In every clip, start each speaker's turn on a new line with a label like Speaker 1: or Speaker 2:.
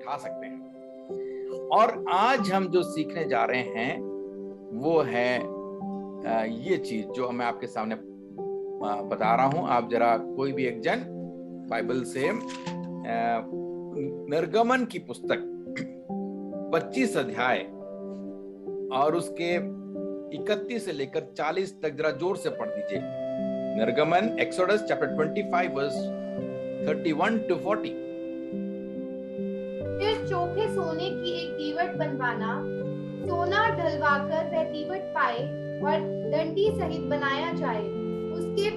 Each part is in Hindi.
Speaker 1: उठा सकते हैं। और आज हम जो सीखने जा रहे हैं वो है ये चीज जो मैं आपके सामने बता रहा हूं। आप जरा कोई भी एक जन बाइबल से निर्गमन की पुस्तक 25 अध्याय और उसके 31 से लेकर 40 तक जरा जोर से पढ़ दीजिए। निर्गमन एक्सोडस चैप्टर 25 वर्स 31 to 40।
Speaker 2: फिर चोखे सोने की एक दीवट बनवाना, सोना ढलवाकर वह दीवट पाए और डंडी सहित बनाया जाए। उसके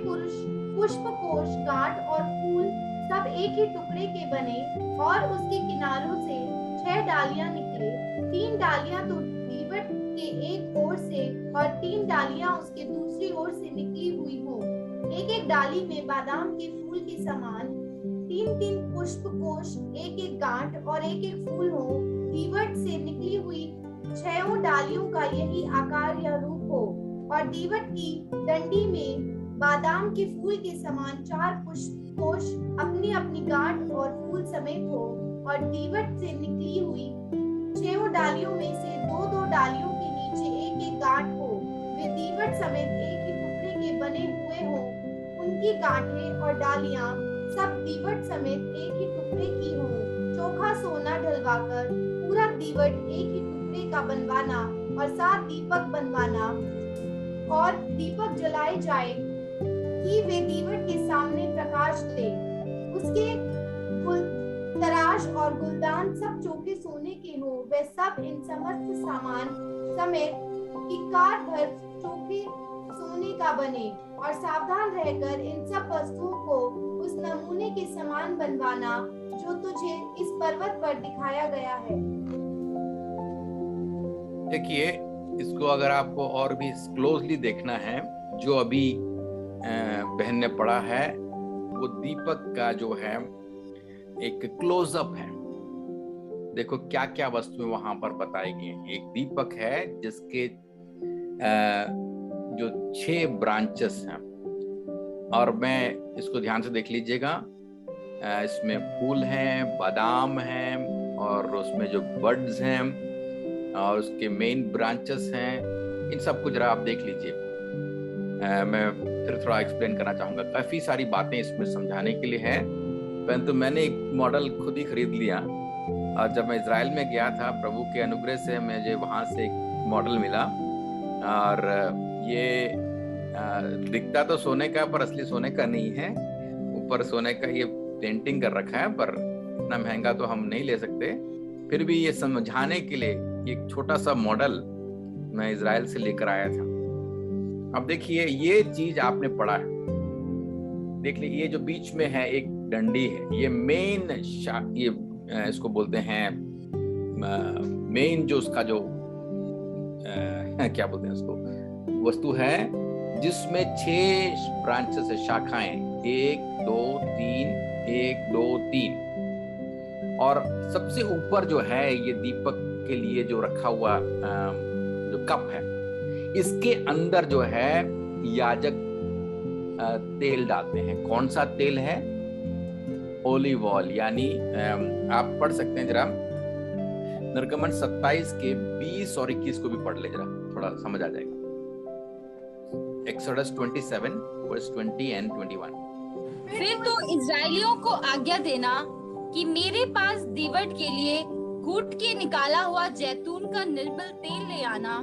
Speaker 2: पुष्पकोश, गांठ और फूल सब एक ही टुकड़े के बने और उसके किनारों से 6 डालियां निकले। 3 डालियां तो दीवट के एक ओर से और 3 डालियां उसके दूसरी ओर से निकली हुई हो। एक एक डाली में बादाम के फूल के समान 3-3 पुष्पकोश, एक एक गांठ और एक एक फूल हो। दीवट से निकली हुई 6 डालियों का यही आकार या रूप हो और दीवट की डंडी में बादाम के फूल के समान 4 पुष्पकोश अपनी अपनी गांठ और फूल समेत हो। और दीवट से निकली हुई 6 डालियों में से 2-2 डालियों के नीचे एक एक गांठ हो। वे दीवट समेत एक ही टुकड़े के बने हुए हो। उनकी गांठें और डालियां सब दीवट समेत एक ही टुकड़े की हो। चोखा सोना ढलवाकर पूरा दीवट एक ही टुकड़े का बनवाना और 7 दीपक बनवाना और दीपक जलाए जाए कि वे दीवट के सामने प्रकाश दे। उसके तराश और गुलदान सब चोखे सोने के हो। वे सब इन समस्त सामान समेत किकार भर चोखे सोने का बने और सावधान रहकर इन सब वस्तुओं को उस नमूने के समान बनवाना जो तुझे इस पर्वत पर दिखाया गया है।
Speaker 1: देखिए, इसको अगर आपको और भी क्लोजली देखना है, जो अभी बहन ने पढ़ा है वो दीपक का जो है एक क्लोजअप है। देखो क्या क्या वस्तुएं वहां पर बताई गई हैं। एक दीपक है जिसके जो 6 ब्रांचेस हैं, और मैं इसको ध्यान से देख लीजिएगा। इसमें फूल हैं, बादाम हैं और उसमें जो बड्स हैं और उसके मेन ब्रांचेस हैं। इन सब को जरा आप देख लीजिए। मैं फिर थोड़ा एक्सप्लेन करना चाहूंगा। काफी सारी बातें इसमें समझाने के लिए है, परंतु मैंने एक मॉडल खुद ही खरीद लिया। और जब मैं इजराइल में गया था, प्रभु के अनुग्रह से मुझे वहां से एक मॉडल मिला। और ये दिखता तो सोने का, पर असली सोने का नहीं है। ऊपर सोने का ये पेंटिंग कर रखा है, पर इतना महंगा तो हम नहीं ले सकते। फिर भी ये समझाने के लिए एक छोटा सा मॉडल मैं इजराइल से लेकर आया था। अब देखिए, ये चीज आपने पढ़ा है। देख लीजिए, ये जो बीच में है एक डंडी है, ये मेन ये इसको बोलते हैं मेन जो उसका जो क्या बोलते हैं उसको, वस्तु है जिसमें 6 ब्रांचेस है, शाखाएं, 1 2 3 1 2 3। और सबसे ऊपर जो है ये दीपक के लिए जो रखा हुआ जो कप है, इसके अंदर जो है याजक तेल डालते हैं। कौन सा तेल है? Olive oil. यानी आप पढ़ सकते हैं जरा, निर्गमन 27 के 20 और 21 को भी पढ़ ले, जरा थोड़ा समझ आ जाएगा। Exodus 27 verse 20 and 21।
Speaker 3: फिर तो इजराइलियों को आज्ञा देना कि मेरे पास दीवट के लिए कूट के निकाला हुआ जैतून का निर्मल तेल ले आना,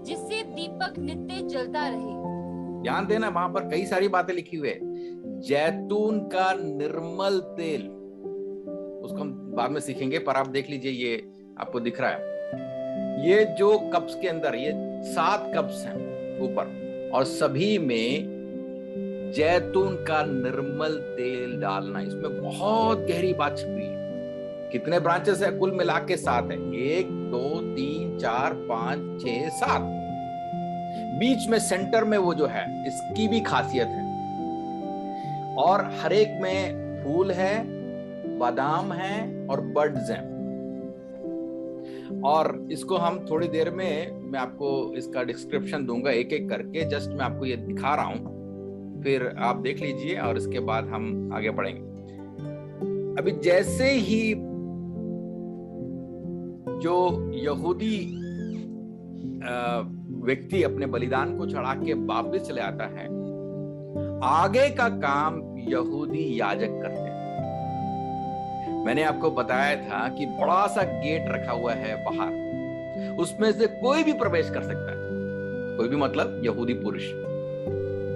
Speaker 3: जिससे दीपक नित्य जलता रहे।
Speaker 1: ध्यान देना, वहां पर कई सारी बातें लिखी हुई है। जैतून का निर्मल तेल, उसको हम बाद में सीखेंगे, पर आप देख लीजिए, ये आपको दिख रहा है। ये जो कप्स के अंदर, ये 7 कप्स हैं ऊपर, और सभी में जैतून का निर्मल तेल डालना। इसमें बहुत गहरी बात छुपी है। कितने ब्रांचेस है? कुल मिला के 7 है। 1 2 3 4 5 6 7। बीच में सेंटर में वो जो है, इसकी भी खासियत है। और हर एक में फूल है, बादाम है और बड्स हैं। और इसको हम थोड़ी देर में, मैं आपको इसका डिस्क्रिप्शन दूंगा एक एक करके। जस्ट मैं आपको ये दिखा रहा हूं, फिर आप देख लीजिए और इसके बाद हम आगे बढ़ेंगे। अभी जैसे ही जो यहूदी व्यक्ति अपने बलिदान को चढ़ा के वापस चले आता है, आगे का काम यहूदी याजक करते हैं। मैंने आपको बताया था कि बड़ा सा गेट रखा हुआ है बाहर, उसमें से कोई भी प्रवेश कर सकता है। कोई भी मतलब यहूदी पुरुष,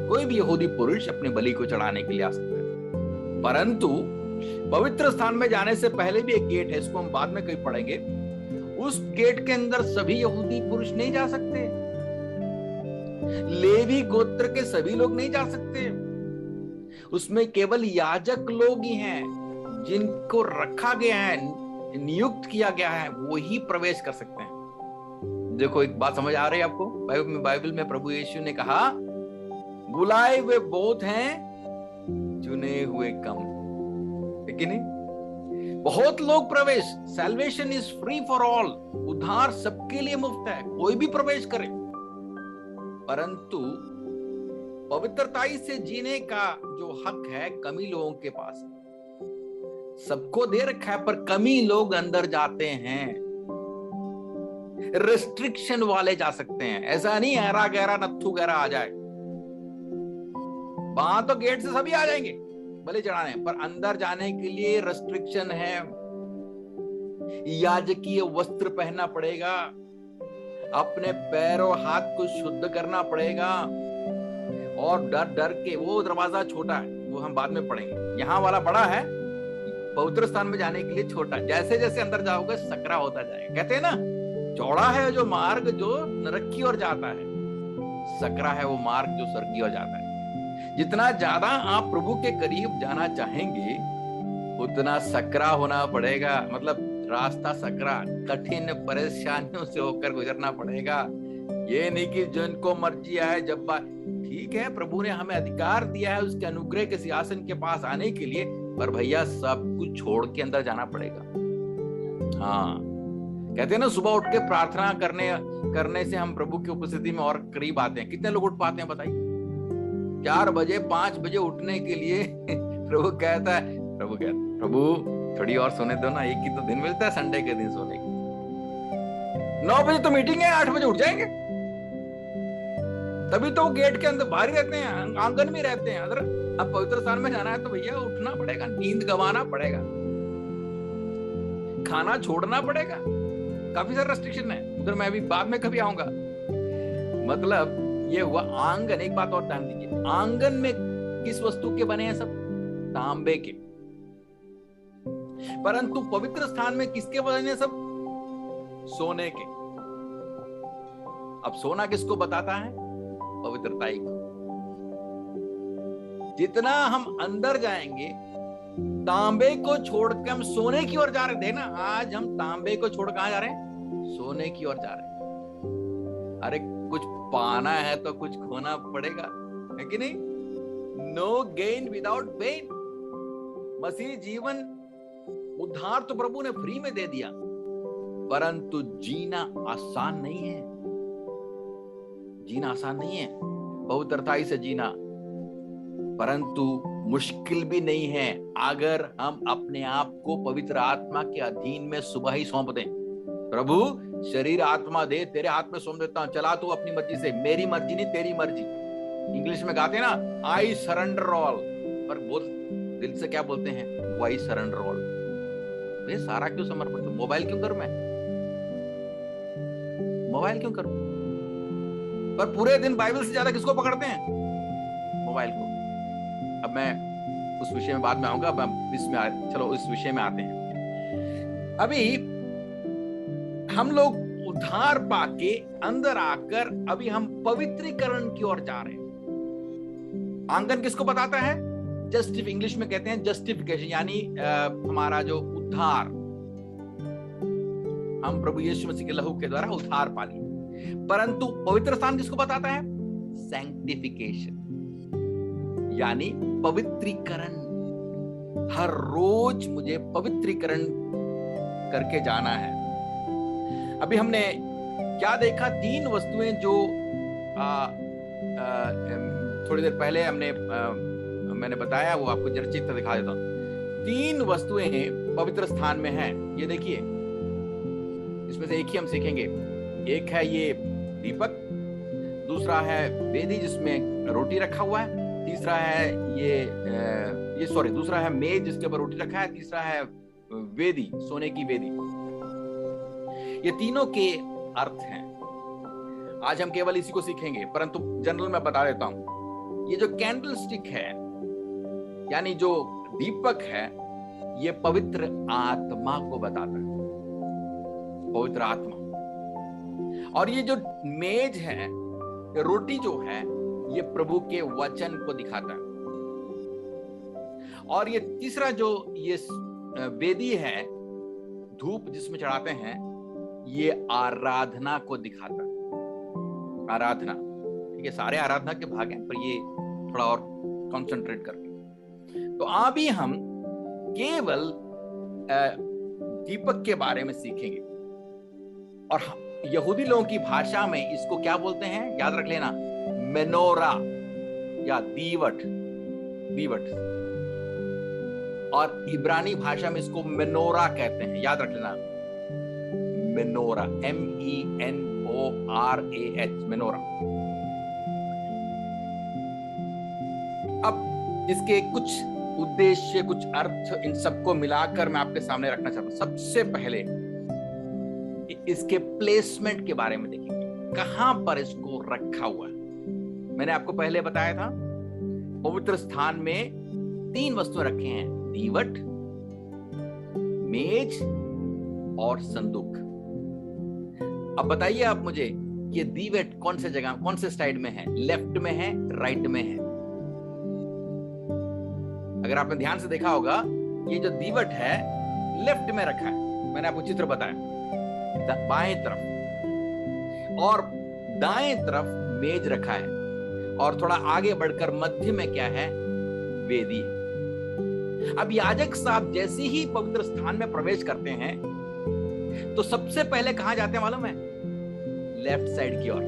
Speaker 1: कोई भी यहूदी पुरुष अपने बलि को चढ़ाने के लिए आ सकता है। परंतु पवित्र स्थान में जाने से पहले भी एक गेट है, इसको हम बाद में कहीं पढ़ेंगे। उस गेट के अंदर सभी यहूदी पुरुष नहीं जा सकते, लेवी गोत्र के सभी लोग नहीं जा सकते। उसमें केवल याजक लोग ही हैं जिनको रखा गया है, नियुक्त किया गया है, वो ही प्रवेश कर सकते हैं। देखो, एक बात समझ आ रही है आपको? बाइबल में प्रभु यीशु ने कहा, बुलाए हुए बहुत हैं, चुने हुए कम, है कि नहीं? बहुत लोग प्रवेश, salvation is free for all, उद्धार सबके लिए मुफ्त है, कोई भी प्रवेश करे। परंतु पवित्रताई से जीने का जो हक है कमी लोगों के पास है। सबको दे रखा है, पर कमी लोग अंदर जाते हैं। रेस्ट्रिक्शन वाले जा सकते हैं, ऐसा नहीं हरा गहरा नत्थु गहरा आ जाए। वहां तो गेट से सभी आ जाएंगे बलि चढ़ाने, पर अंदर जाने के लिए रेस्ट्रिक्शन है। याजकीय वस्त्र पहनना पड़ेगा, अपने पैर और हाथ को शुद्ध करना पड़ेगा, और डर डर के, वो दरवाजा छोटा है, वो हम बाद में पढ़ेंगे। यहाँ वाला बड़ा है, पवित्र स्थान में जाने के लिए छोटा। जैसे जैसे अंदर जाओगे सकरा होता जाएगा। कहते हैं ना, चौड़ा है जो मार्ग जो नरक की ओर जाता है, सकरा है वो मार्ग जो स्वर्ग की ओर जाता है। जितना ज्यादा आप प्रभु के करीब जाना चाहेंगे, उतना सकरा होना पड़ेगा। मतलब रास्ता सकरा, कठिन परेशानियों से होकर गुजरना पड़ेगा। ये नहीं कि जिनको मर्जी आए जब बात। ठीक है, प्रभु ने हमें अधिकार दिया है उसके अनुग्रह के सिंहासन के पास आने के लिए, पर भैया सब कुछ छोड़ के अंदर जाना पड़ेगा। हाँ, कहते हैं ना, सुबह उठ के प्रार्थना करने से हम प्रभु की उपस्थिति में और करीब आते हैं। कितने लोग उठ पाते हैं बताइए? 4 बजे 5 बजे उठने के लिए प्रभु कहता है, प्रभु थोड़ी और सोने दो ना, एक ही तो दिन मिलता है संडे के दिन सोने की। 9 बजे तो मीटिंग है, 8 बजे उठ जाएंगे। तभी तो गेट के अंदर बाहर रहते हैं, आंगन में रहते हैं। अगर अब पवित्र स्थान में जाना है तो भैया उठना पड़ेगा, नींद गंवाना पड़ेगा, खाना छोड़ना पड़ेगा। काफी सारे रेस्ट्रिक्शन है उधर, मैं अभी बाद में कभी आऊंगा। मतलब ये हुआ आंगन। एक बात और ध्यान दीजिए, आंगन में किस वस्तु के बने हैं? सब तांबे के। परंतु पवित्र स्थान में किसके बने? सब सोने के। अब सोना किसको बताता है? पवित्रताई को। जितना हम अंदर जाएंगे, तांबे को छोड़कर हम सोने की ओर जा रहे। देखना, आज हम तांबे को छोड़ कहां जा रहे हैं? सोने की ओर जा रहे हैं। अरे कुछ पाना है तो कुछ खोना पड़ेगा, है कि नहीं? No gain without pain. मसीह जीवन, उद्धार तो प्रभु ने फ्री में दे दिया, परंतु जीना आसान नहीं है। जीना आसान नहीं है पवित्रताई से जीना, परंतु मुश्किल भी नहीं है अगर हम अपने आप को पवित्र आत्मा के अधीन में सुबह ही सौंप दें। प्रभु शरीर आत्मा दे तेरे हाथ में सौंप देता हूं, चला तू अपनी मर्जी से, मेरी मर्जी नहीं तेरी मर्जी। इंग्लिश में गाते हैं ना, आई सरेंडर ऑल, पर बोल दिल से क्या बोलते हैं? Y surrender all. वे सारा क्यों समर्पण? तो मोबाइल क्यों करूं मैं? मोबाइल क्यों करूं? पर पूरे दिन बाइबल से ज्यादा किसको पकड़ते हैं? मोबाइल को। अब मैं उस विषय में बाद में आऊंगा, अब चलो इस विषय में आते हैं। अभी हम लोग उद्धार पाके अंदर आकर अभी हम पवित्रीकरण की ओर जा रहे हैं। आंगन किसको बताता है? जस्टिफ, इंग्लिश में कहते हैं जस्टिफिकेशन, यानी हमारा जो उद्धार, हम प्रभु यीशु मसीह के लहू के द्वारा उद्धार पा लिए। परंतु पवित्र स्थान किसको बताता है? सैंक्टिफिकेशन, यानी पवित्रीकरण। हर रोज मुझे पवित्रीकरण करके जाना है। अभी हमने क्या देखा? 3 वस्तुएं जो थोड़ी देर पहले मैंने बताया, वो आपको जरा चित्र दिखा देता हूं। 3 वस्तुएं पवित्र स्थान में हैं। ये देखिए, इसमें से एक ही हम सीखेंगे। एक है ये दीपक, दूसरा है वेदी जिसमें रोटी रखा हुआ है, तीसरा है दूसरा है मेज जिसके ऊपर रोटी रखा है, तीसरा है वेदी, सोने की वेदी। ये तीनों के अर्थ हैं। आज हम केवल इसी को सीखेंगे, परंतु जनरल मैं बता देता हूं। ये जो कैंडल स्टिक है, यानी जो दीपक है, ये पवित्र आत्मा को बताता है, पवित्र आत्मा। और ये जो मेज है, रोटी जो है, ये प्रभु के वचन को दिखाता है। और ये तीसरा जो ये वेदी है, धूप जिसमें चढ़ाते हैं, ये आराधना को दिखाता है। आराधना, ठीक है, सारे आराधना के भाग हैं, पर ये थोड़ा और कंसंट्रेट करके। तो अभी हम केवल दीपक के बारे में सीखेंगे। और यहूदी लोगों की भाषा में इसको क्या बोलते हैं, याद रख लेना, मेनोरा या दीवट। और इब्रानी भाषा में इसको मेनोरा कहते हैं, याद रख लेना, मेनोरा, MENORAH, मेनोरा। अब इसके कुछ उद्देश्य, कुछ अर्थ, इन सबको मिलाकर मैं आपके सामने रखना चाहता हूं। सबसे पहले इसके प्लेसमेंट के बारे में देखेंगे, कहां पर इसको रखा हुआ है। मैंने आपको पहले बताया था, पवित्र स्थान में 3 वस्तुएं रखे हैं, दीवट, मेज और संदूक। अब बताइए आप मुझे कि दीवट कौन से जगह, कौन से साइड में है, लेफ्ट में है, राइट में है? अगर आपने ध्यान से देखा होगा, ये जो दीवट है लेफ्ट में रखा है, मैंने आपको चित्र बताया, बाएं तरफ, और दाएं तरफ मेज रखा है, और थोड़ा आगे बढ़कर मध्य में क्या है, वेदी। अब याजक साहब जैसे ही पवित्र स्थान में प्रवेश करते हैं तो सबसे पहले कहां जाते हैं मालूम है? लेफ्ट साइड की ओर।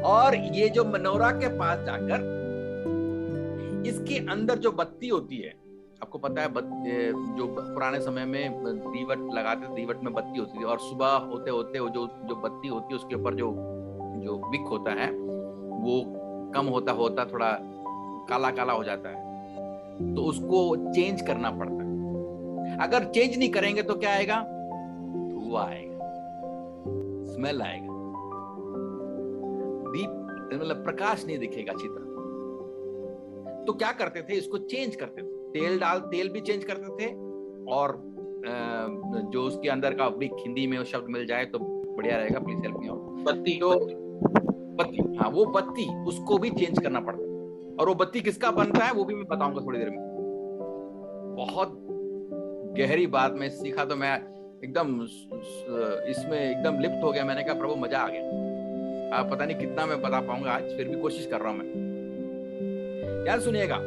Speaker 1: और ये जो मनोरा के पास जाकर इसके अंदर जो बत्ती होती है, आपको पता है जो पुराने समय में दीवट लगाते, दीवट में बत्ती होती थी, और सुबह होते होते वो जो बत्ती होती है उसके ऊपर जो विक होता है वो कम होता होता थोड़ा काला काला हो जाता है, तो उसको चेंज करना पड़ता है। अगर चेंज नहीं करेंगे तो क्या आएगा? धुआं आएगा, स्मेल आएगा, दीप मतलब प्रकाश नहीं दिखेगा अच्छी तरह। तो क्या करते थे, इसको चेंज करते थे, तेल भी चेंज करते थे, और जो उसके अंदर का हिंदी में वो शब्द मिल जाए तो बढ़िया रहेगा, प्लीज हेल्प मी आउट। बत्ती, हाँ, वो बत्ती, उसको भी चेंज करना पड़ता है। और वो बत्ती किसका बनता है वो भी मैं बताऊंगा थोड़ी देर में। बहुत गहरी बात मैं सीखा तो मैं एकदम इसमें एकदम लिप्त हो गया। मैंने कहा प्रभु मजा आ गया। आप पता नहीं कितना मैं बता पाऊंगा आज, फिर भी कोशिश कर रहा हूं मैं। यार सुनिएगा,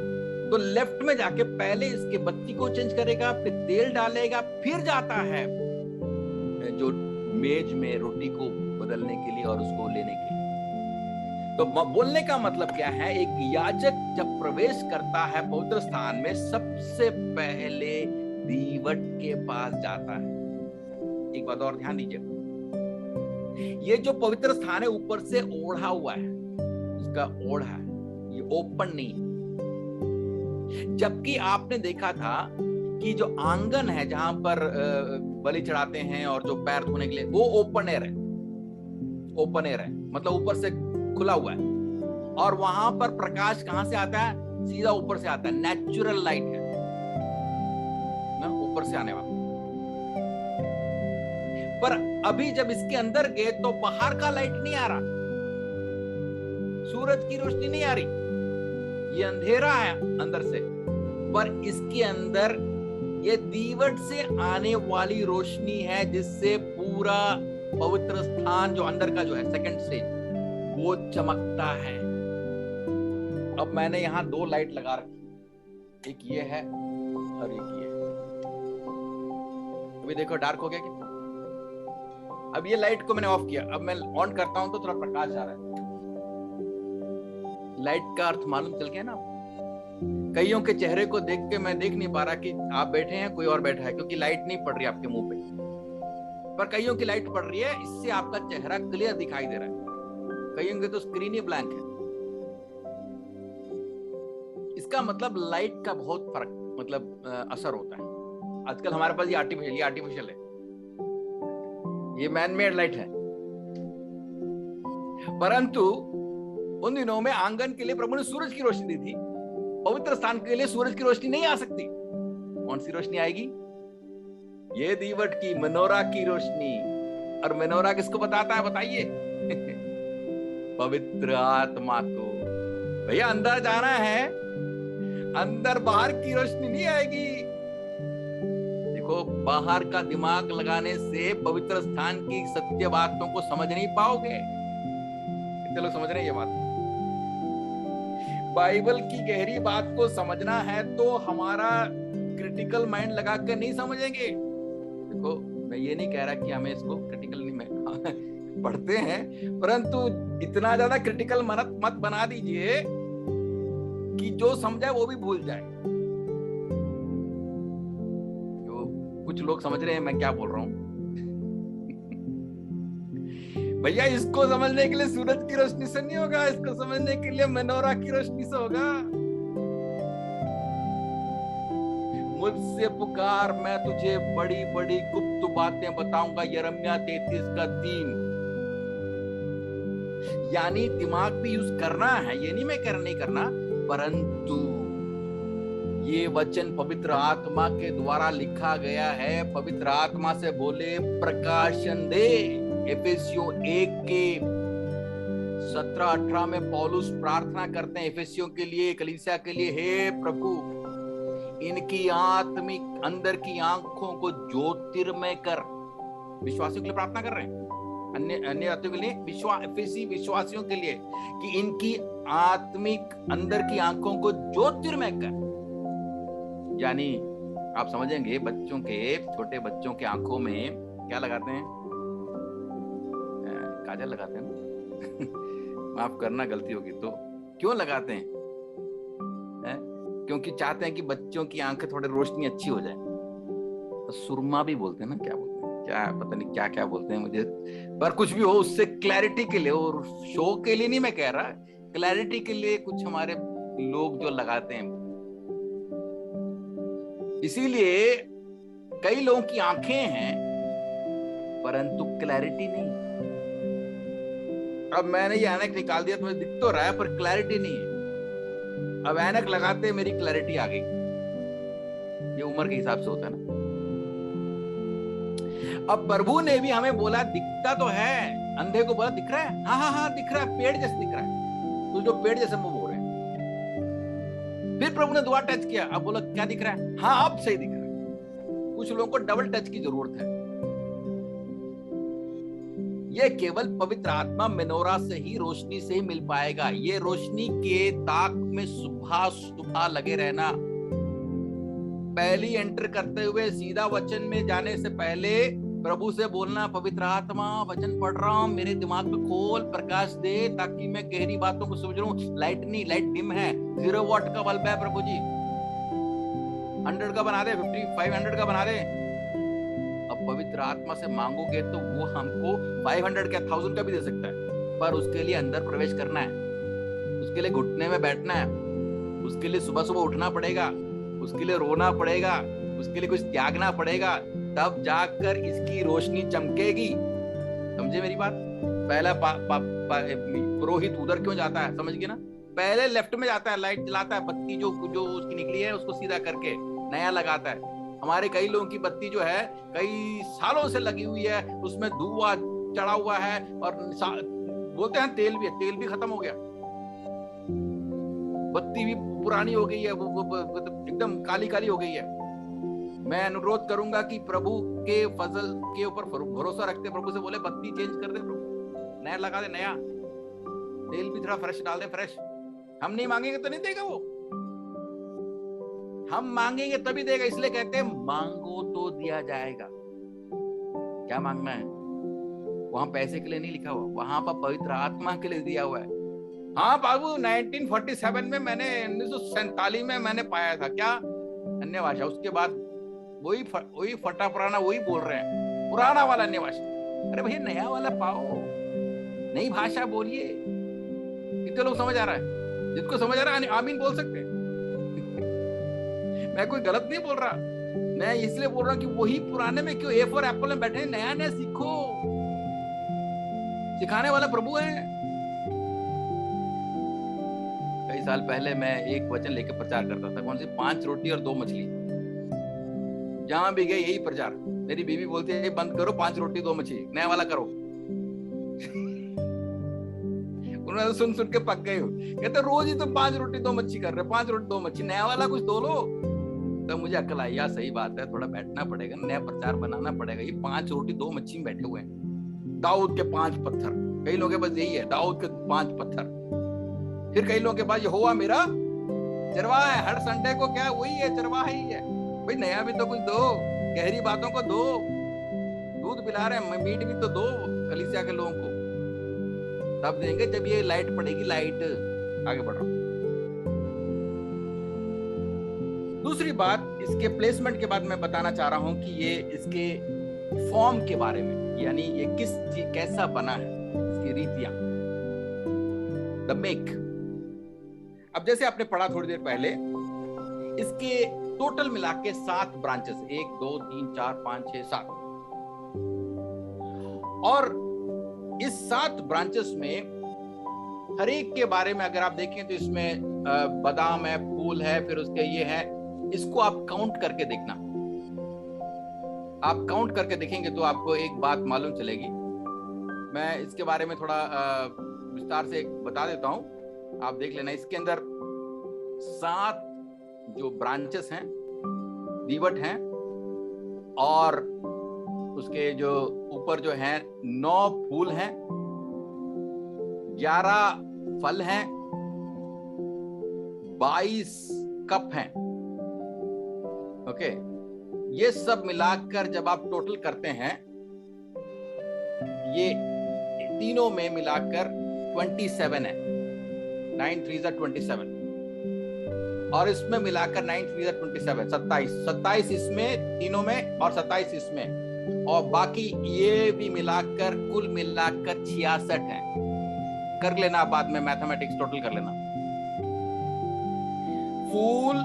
Speaker 1: तो लेफ्ट में जाके पहले इसके बत्ती को चेंज करेगा, फिर तेल डालेगा, फिर जाता है जो मेज में रोटी को बदलने के लिए और उसको लेने के लिए। तो बोलने का मतलब क्या है, एक याजक जब प्रवेश करता है पवित्र स्थान में, सबसे पहले दीवट के पास जाता है। एक बात और ध्यान दीजिए, ये जो पवित्र स्थान है ऊपर से ओढ़ा हुआ है, इसका ओढ़ा है, ये ओपन नहीं है। जबकि आपने देखा था कि जो आंगन है जहां पर बलि चढ़ाते हैं और जो पैर धोने के लिए, वो ओपन एयर है। ओपन एयर है मतलब ऊपर से खुला हुआ है, और वहां पर प्रकाश कहां से आता है? सीधा ऊपर से आता है, नेचुरल लाइट है ना, ऊपर से आने वाला। पर अभी जब इसके अंदर गए तो बाहर का लाइट नहीं आ रहा, सूरज की रोशनी नहीं आ रही, ये अंधेरा है अंदर से। पर इसके अंदर ये दीवट से आने वाली रोशनी है, जिससे पूरा पवित्र स्थान जो अंदर का जो है सेकंड स्टेज, वो चमकता है। अब मैंने यहां 2 लाइट लगा रखी, एक ये है और एक ये है। अभी देखो डार्क हो गया क्या? अब ये लाइट को मैंने ऑफ किया, अब मैं ऑन करता हूं तो थोड़ा प्रकाश आ रहा है। लाइट का अर्थ मालूम चल गया ना? कईयों के चेहरे को देख के मैं देख नहीं पा रहा कि आप बैठे हैं कोई और बैठा है, क्योंकि लाइट नहीं पड़ रही आपके मुंह पे। पर कईयों की लाइट पड़ रही है, इससे आपका चेहरा क्लियर दिखाई दे रहा है, कईयों के तो स्क्रीन ही ब्लैंक है। इसका मतलब लाइट का बहुत फर्क मतलब असर होता है। आजकल हमारे पास ये आर्टिफिशियल है, ये मैन मेड लाइट है, परंतु उन दिनों में आंगन के लिए प्रभु ने सूरज की रोशनी दी थी। पवित्र स्थान के लिए सूरज की रोशनी नहीं आ सकती। कौन सी रोशनी आएगी? ये दीवट की मनोरा की रोशनी। और मनोरा किसको बताता है बताइए? पवित्र आत्मा को। भैया अंदर जाना है, अंदर बाहर की रोशनी नहीं आएगी। देखो, बाहर का दिमाग लगाने से पवित्र स्थान की सत्य बातों को समझ नहीं पाओगे। कितने लोग समझ रहे हैं ये बात? बाइबल की गहरी बात को समझना है तो हमारा क्रिटिकल माइंड लगा कर नहीं समझेंगे। देखो, मैं ये नहीं कह रहा कि हमें इसको क्रिटिकल नहीं पढ़ते हैं, परंतु इतना ज्यादा क्रिटिकल मत बना दीजिए कि जो समझा वो भी भूल जाए। जो कुछ लोग समझ रहे हैं मैं क्या बोल रहा हूं। भैया इसको समझने के लिए सूरज की रोशनी से नहीं होगा, इसको समझने के लिए मनोरा की रोशनी से होगा। मुझसे पुकार, मैं तुझे बड़ी बड़ी गुप्त बातें बताऊंगा। यिर्मयाह 33:3। यानी दिमाग भी यूज करना है, ये नहीं मैं नहीं करना, परंतु ये वचन पवित्र आत्मा के द्वारा लिखा गया है। पवित्र आत्मा से बोले प्रकाशन दे। एफेसियों 1 के 17-18 में पौलुस प्रार्थना करते हैं एफेसियों के लिए, कलीसिया के लिए, हे प्रभु इनकी आत्मिक अंदर की आंखों को ज्योतिर्मय कर। विश्वासियों के लिए प्रार्थना कर रहे हैं, अन्य जातियों के लिए, एफेसी विश्वासियों के लिए, कि इनकी आत्मिक अंदर की आंखों को ज्योतिर्मय कर। यानी आप समझेंगे, बच्चों के, छोटे बच्चों के आंखों में क्या लगाते हैं? काजल लगाते हैं ना। माफ करना गलती होगी तो। क्यों लगाते हैं? क्योंकि चाहते हैं कि बच्चों की आंखें थोड़ी रोशनी अच्छी हो जाए। तो सुरमा भी बोलते हैं ना, क्या बोलते हैं, क्या पता नहीं क्या क्या बोलते हैं मुझे, पर कुछ भी हो, उससे क्लैरिटी के लिए, और शो के लिए नहीं मैं कह रहा, क्लैरिटी के लिए कुछ हमारे लोग जो लगाते हैं। इसीलिए कई लोगों की आंखें हैं परंतु क्लैरिटी नहीं। अब मैंने ये ऐनक निकाल दिया तो मुझे दिख तो रहा है पर क्लैरिटी नहीं है। अब ऐनक लगाते मेरी क्लैरिटी आ गई। ये उम्र के हिसाब से होता है ना। अब प्रभु ने भी हमें बोला दिखता तो है, अंधे को बोला दिख रहा है, हाँ दिख रहा है, पेड़ जैसे दिख रहा है, तो जो पेड़ जैसे मुंह हो रहे हैं। फिर प्रभु ने दोबारा टच किया, अब बोला क्या दिख रहा है? हाँ अब सही दिख रहा है। कुछ लोगों को डबल टच की जरूरत है। ये केवल पवित्र आत्मा मेनोरा से ही, रोशनी से ही मिल पाएगा। ये रोशनी के ताक में सुबह सुबह लगे रहना। पहली एंटर करते हुए सीधा वचन में जाने से पहले प्रभु से बोलना, पवित्र आत्मा वचन पढ़ रहा हूं, मेरे दिमाग में खोल, प्रकाश दे ताकि मैं गहरी बातों को समझ लूं। लाइट नहीं, लाइट डिम है, 0 वाट का बल्ब है प्रभु जी, 100 का बना दे, 500 का बना दे। अब पवित्र आत्मा से मांगोगे तो वो हमको 500 का 1000 का भी दे सकता है, पर उसके लिए अंदर प्रवेश करना है, उसके लिए घुटने में बैठना है, उसके लिए सुबह सुबह उठना पड़ेगा, उसके लिए रोना पड़ेगा, उसके लिए कुछ त्यागना पड़ेगा, तब जाकर इसकी रोशनी चमकेगी। समझे मेरी बात? पहला पुरोहित उधर क्यों जाता है, समझ गए ना? पहले लेफ्ट में जाता है, लाइट जलाता है, बत्ती जो उसकी निकली है उसको सीधा करके नया लगाता है। हमारे कई लोगों की बत्ती जो है कई सालों से लगी हुई है, उसमें धुआं चढ़ा हुआ है, और बोलते हैं तेल भी है, तेल भी खत्म हो गया, बत्ती भी पुरानी हो गई है, वो एकदम काली काली हो गई है। मैं अनुरोध करूंगा कि प्रभु के फजल के ऊपर भरोसा रखते, प्रभु से बोले बत्ती चेंज कर दे प्रभु, नया लगा दे, नया तेल भी थोड़ा फ्रेश डाल दे, फ्रेश। हम नहीं मांगेंगे तो नहीं देगा वो, हम मांगेंगे तभी देगा। इसलिए कहते हैं मांगो तो दिया जाएगा। क्या मांगना है? वहां पैसे के लिए नहीं लिखा हुआ, वहां पर पवित्र आत्मा के लिए दिया हुआ है। हाँ बाबू, 1947 में मैंने 1947 में मैंने पाया था क्या अन्य भाषा, उसके बाद वही फटा पुराना वही बोल रहे हैं। पुराना वाला अन्य भाषा। अरे भैया नया वाला पाओ, नई भाषा बोलिए। कितने लोग समझ आ रहा है? जिसको समझ आ रहा है आमीन बोल सकते हैं। मैं कोई गलत नहीं बोल रहा, मैं इसलिए बोल रहा हूं कि वही पुराने में क्यों ए फॉर एप्पल में बैठे, नया नया सीखो। सिखाने वाला प्रभु है। कई साल पहले मैं एक वचन लेकर प्रचार करता था, कौन सी 5 रोटी और 2 मछली। जहां भी गए यही प्रचार। मेरी बीवी बोलती है बंद करो, 5 रोटी 2 मछली, नया वाला करो। उन्होंने तो सुन के पक गए हो। कहते रोज ही तुम 5 रोटी 2 मच्छी कर रहे हो, 5 रोटी 2 मच्छी, नया वाला कुछ दो लो। तो मुझे अकल आई, यार सही बात है, थोड़ा बैठना पड़ेगा, नया प्रचार बनाना पड़ेगा। ये 5 रोटी 2 मच्छी में बैठे हुए हैं। दाऊद के 5 पत्थर, कई लोगों के पास यही है, दाऊद के 5 पत्थर। फिर कई लोगों के पास यहोवा मेरा चरवाहा है, हर संडे को क्या वही है, चरवाहा ही है। भाई नया भी तो कुछ दो, गहरी बातों को दो। दूध पिला रहे हैं, मीट भी तो दो कलीसिया के लोगों को। तब देंगे जब ये लाइट पड़ेगी। लाइट आगे बढ़ रहा हूं। दूसरी बात, इसके प्लेसमेंट के बाद मैं बताना चाह रहा हूं कि ये इसके फॉर्म के बारे में, यानी ये किस चीज कैसा बना है, इसकी रीतियां, द मेक। अब जैसे आपने पढ़ा थोड़ी देर पहले, इसके टोटल मिला के 7 ब्रांचेस, 1 2 3 4 5 6 7। और इस 7 ब्रांचेस में हर एक के बारे में अगर आप देखें तो इसमें बादाम है, फूल है, फिर उसके ये है। इसको आप काउंट करके देखना। आप काउंट करके देखेंगे तो आपको एक बात मालूम चलेगी। मैं इसके बारे में थोड़ा विस्तार से बता देता हूं, आप देख लेना। इसके अंदर 7 जो ब्रांचेस हैं, दीवट हैं, और उसके जो ऊपर जो हैं 9 फूल हैं, 11 फल हैं, 22 कप हैं। ओके, ये सब मिलाकर जब आप टोटल करते हैं, ये तीनों में मिलाकर 27 है। 9 3 27, और इसमें मिलाकर 9 3 27, 27 इसमें तीनों में और 27 इसमें, और बाकी ये भी मिलाकर कुल मिलाकर 66 है। कर लेना बाद में मैथमेटिक्स, टोटल कर लेना। फूल,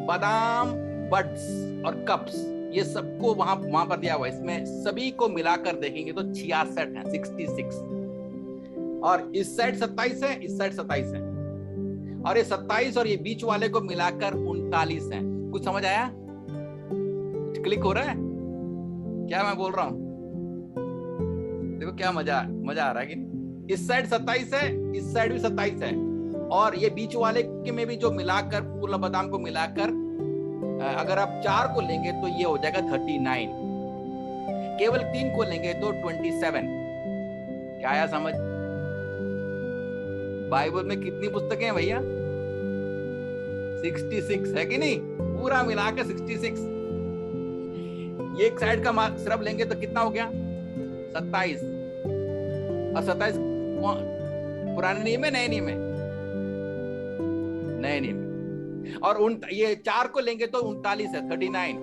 Speaker 1: बादाम, बड्स और कप्स, ये सबको वहां पर दिया हुआ है। इसमें सभी को मिलाकर देखेंगे तो 66 है, 66। और इस साइड 27 है, इस साइड 27 है, और ये 27 और ये बीच वाले को मिलाकर 39 है। कुछ समझ आया? क्लिक हो रहा है क्या मैं बोल रहा हूं? देखो क्या मजा आ रहा है कि इस साइड 27 है, इस साइड भी 27 है, और ये बीच वाले के में भी जो मिलाकर फूल बादाम को मिलाकर अगर आप 4 को लेंगे तो ये हो जाएगा 39। केवल 3 को लेंगे तो 27। क्या आया समझ? बाइबल में कितनी पुस्तकें हैं भैया? 66 है कि नहीं? पूरा मिला के 66। ये एक साइड का सिर्फ लेंगे तो कितना हो गया? 27। और 27 पुराने नियम है, नए नियम है? नए नियम। और ये 4 को लेंगे तो 39 है, 39।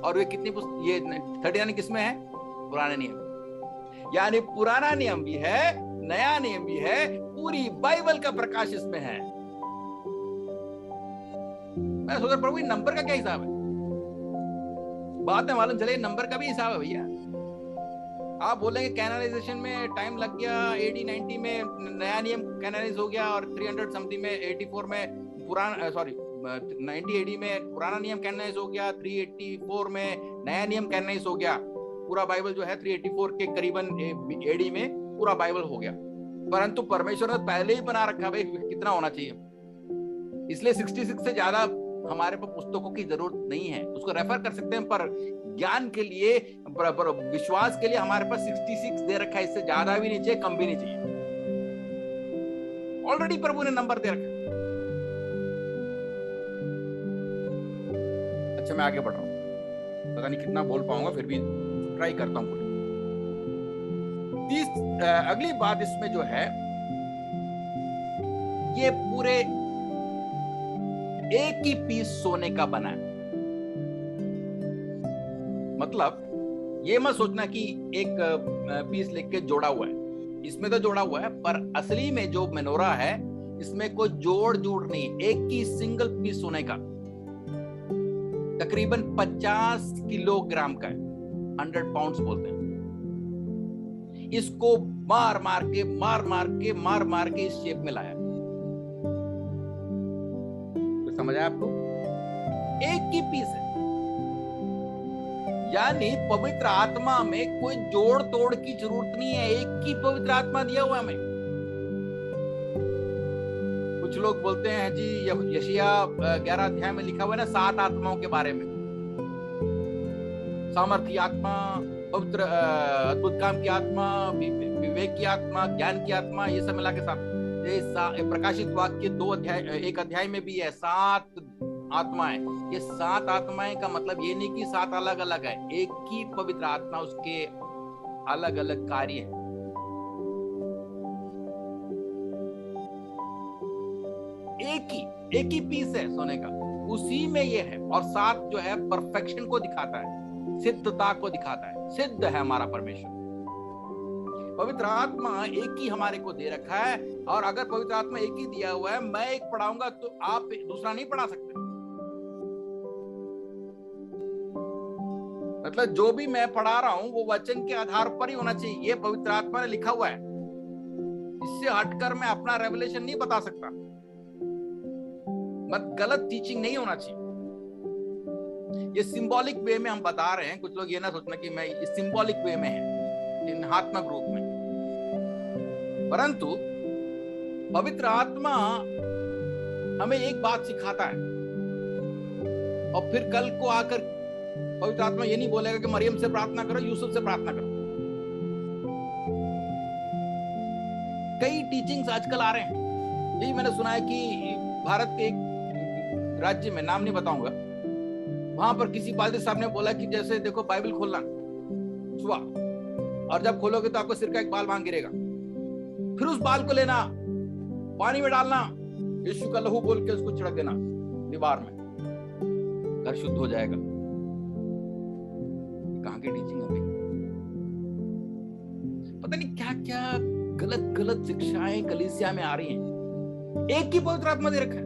Speaker 1: और ये कितनी ये 39 किसमें है? पुराने नियम। यानी पुराना नियम भी है, नया नियम भी है, पूरी बाइबल का प्रकाश इसमें है। मैं सोच रहा प्रभु नंबर का क्या हिसाब है? बाद में मालूम चले नंबर का भी हिसाब है भैया। आप बोलेंगे कैनोनाइजेशन में टाइम लग गया, AD 90 में नया नियम कैनोनाइज हो गया, और 300 समथिंग में 84 में पुराना 90 AD में पुराना नियम कैनोनाइज हो गया, 384 में नया नियम कैनोनाइज हो गया। पूरा बाइबल जो है 384 के करीबन AD में पूरा बाइबल हो गया। परंतु परमेश्वर ने पहले ही बना रखा भाई कितना होना चाहिए, इसलिए 66 से ज्यादा हमारे पास पुस्तकों की जरूरत नहीं है। उसको रेफर कर सकते हैं, पर ज्ञान के लिए, विश्वास के लिए हमारे पास 66 दे रखा है। इससे ज्यादा भी नहीं चाहिए, कम भी नहीं चाहिए। ऑलरेडी प्रभु ने नंबर दे रखा। अच्छा मैं आगे बढ़ रहा हूं, पता नहीं कितना बोल पाऊंगा, फिर भी ट्राई करता हूं। अगली बात इसमें जो है, ये पूरे एक ही पीस सोने का बना है। मतलब ये मत सोचना कि एक पीस लिख के जोड़ा हुआ है, इसमें तो जोड़ा हुआ है, पर असली में जो मेनोरा है इसमें कोई जोड़ नहीं, एक ही सिंगल पीस सोने का तकरीबन 50 किलोग्राम का है, 100 पाउंड्स बोलते हैं। इसको मार मार के इस शेप में लाया। तो समझ आया आपको? एक ही पीस है, यानी पवित्र आत्मा में कोई जोड़ तोड़ की जरूरत नहीं है, एक ही पवित्र आत्मा दिया हुआ हमें। कुछ लोग बोलते हैं जी यशायाह 11 अध्याय में लिखा हुआ है ना 7 आत्माओं के बारे में, सामर्थ्य आत्मा, पवित्र अद्भुत काम की आत्मा, विवेक की आत्मा, ज्ञान की आत्मा, ये सब मिला के साथ प्रकाशित वाक्य 1 अध्याय में भी है 7 आत्माएं। ये 7 आत्माएं का मतलब ये नहीं कि 7 अलग अलग है, एक ही पवित्र आत्मा, उसके अलग अलग कार्य हैं। एक ही पीस है सोने का, उसी में ये है। और 7 जो है परफेक्शन को दिखाता है, सिद्धता को दिखाता है, सिद्ध है हमारा परमेश्वर। पवित्र आत्मा एक ही हमारे को दे रखा है, और अगर पवित्र आत्मा एक ही दिया हुआ है, मैं एक पढ़ाऊंगा तो आप दूसरा नहीं पढ़ा सकते। मतलब जो भी मैं पढ़ा रहा हूं वो वचन के आधार पर ही होना चाहिए, ये पवित्र आत्मा ने लिखा हुआ है, इससे हटकर मैं अपना रेवलेशन नहीं बता सकता। मत गलत टीचिंग नहीं होना चाहिए। ये सिंबॉलिक वे में हम बता रहे हैं, कुछ लोग ये ना सोचना कि मैं इस सिंबॉलिक वे में है, चिन्हात्मक रूप में, परंतु पवित्र आत्मा हमें एक बात सिखाता है, और फिर कल को आकर पवित्र आत्मा ये नहीं बोलेगा कि मरियम से प्रार्थना करो, यूसुफ से प्रार्थना करो। कई टीचिंग्स आजकल आ रहे हैं। यही मैंने सुना है कि भारत के एक राज्य में, नाम नहीं बताऊंगा, वहां पर किसी पादरी साहब ने बोला कि जैसे देखो बाइबल खोलना सुबह, और जब खोलोगे तो आपको सिर का एक बाल वहां गिरेगा, फिर उस बाल को लेना, पानी में डालना, यीशु का लहू बोल के उसको छिड़क देना दीवार में, घर शुद्ध हो जाएगा। कहां की टीचिंग है भाई? पता नहीं क्या क्या गलत शिक्षाएं कलीसिया में आ रही हैं। एक ही पवित्र आत्मा दे रखा है।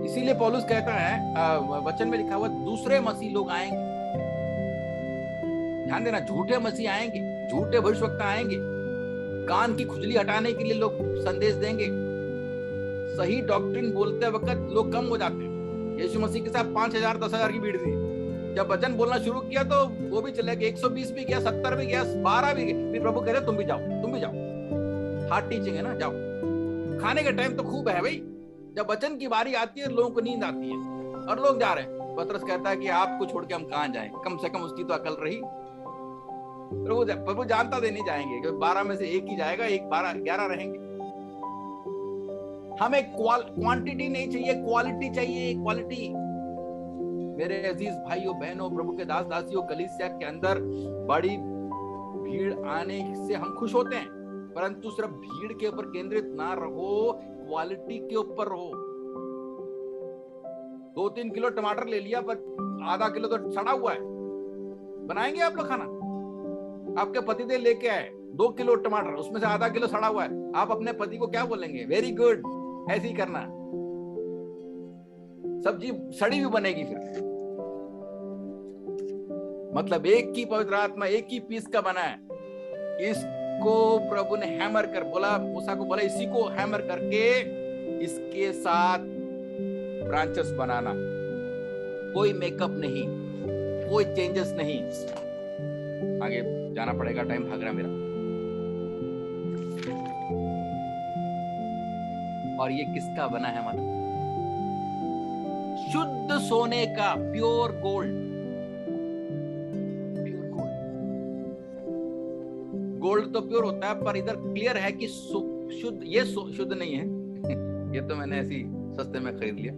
Speaker 1: इसीलिए पौलुस कहता है, वचन में लिखा हुआ, दूसरे मसीह लोग आएंगे। ध्यान देना, झूठे मसीह आएंगे, झूठे भविष्यवक्ता आएंगे, कान की खुजली हटाने के लिए लोग संदेश देंगे। सही डॉक्ट्रिन बोलते वक्त लोग कम हो जाते हैं। यीशु मसीह के साथ 5000 10,000 की भीड़ थी, जब वचन बोलना शुरू किया तो वो भी चले गए, 120 भी गया, 70 भी गया, 12 भी गए। फिर प्रभु कह रहे तुम भी जाओ। हार्ड टीचिंग है ना, जाओ। खाने का टाइम तो खूब है भाई, जब वचन की बारी आती है लोगों को नींद आती है और लोग जा रहे हैं। पतरस कहता है कि आपको छोड़ के हम कहां जाएं, कम से कम उसकी तो अकल रही। प्रभु जानता दे नहीं जाएंगे, क्योंकि 12 में से एक ही जाएगा, 11 रहेंगे। हमें क्वांटिटी नहीं चाहिए, क्वालिटी चाहिए, क्वालिटी। मेरे अजीज भाइयों बहनों, प्रभु के दास दासियों, कलीसिया के अंदर बड़ी भीड़ आने से हम खुश होते हैं, परंतु सिर्फ भीड़ के ऊपर केंद्रित ना रहो, क्वालिटी के ऊपर रहो। 2-3 किलो टमाटर ले लिया, पर आधा किलो तो सड़ा हुआ है। बनाएंगे आप लोग खाना? आपके पतिदेव लेके आए 2 किलो टमाटर, उसमें से आधा किलो सड़ा हुआ है, आप अपने पति को क्या बोलेंगे? वेरी गुड, ऐसे ही करना। सब्जी सड़ी भी बनेगी फिर। मतलब एक ही पवित्र आत्मा, एक ही पीस का बना है। इसको प्रभु ने हैमर कर बोला, मूसा को बोला इसी को हैमर करके इसके साथ ब्रांचेस बनाना। कोई मेकअप नहीं, कोई चेंजेस नहीं। आगे जाना पड़ेगा, टाइम भाग रहा मेरा। और ये किसका बना है? हमारा शुद्ध सोने का, प्योर गोल्ड। गोल्ड तो प्योर होता है, पर इधर क्लियर है कि शुद्ध, ये शुद्ध नहीं है। ये तो मैंने ऐसी सस्ते में खरीद लिया,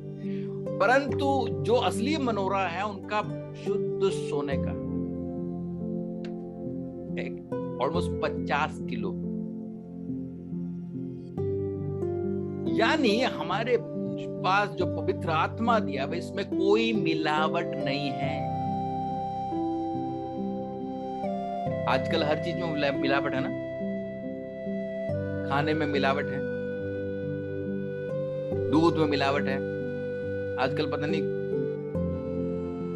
Speaker 1: परंतु जो असली मनोरा है उनका शुद्ध सोने का ऑलमोस्ट 50 किलो। यानी हमारे पास जो पवित्र आत्मा दिया है इसमें कोई मिलावट नहीं है। आजकल हर चीज में मिलावट है ना, खाने में मिलावट है, दूध में मिलावट है। आजकल पता नहीं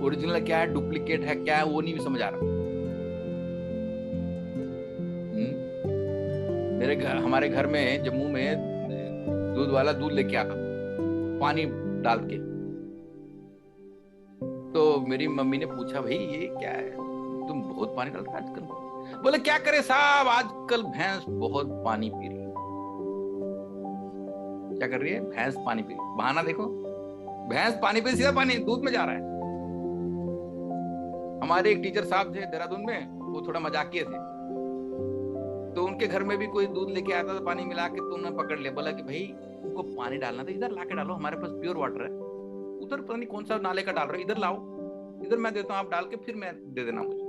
Speaker 1: ओरिजिनल क्या है, डुप्लीकेट है क्या है, वो नहीं समझ आ रहा। हमारे घर में जम्मू में दूध वाला दूध लेके आता पानी डाल के, तो मेरी मम्मी ने पूछा भाई ये क्या है, तुम बहुत पानी डालते हो आजकल। बोले क्या करे साहब, आजकल भैंस बहुत पानी पी रही है। क्या कर रही है? भैंस पानी पी रही है। बहाना देखो, भैंस पानी पी, सीधा पानी दूध में जा रहा है। हमारे एक टीचर साहब थे देहरादून में, वो थोड़ा मजाकिये थे, तो उनके घर में भी कोई दूध लेके आता था पानी मिला के, तो उन्होंने पकड़ लिया, बोला कि भाई तुमको पानी डालना था इधर लाके डालो, हमारे पास प्योर वाटर है, उधर पता नहीं कौन सा नाले का डाल रहे हो, इधर लाओ, इधर मैं देता हूं, आप डाल के फिर मैं दे देना मुझे।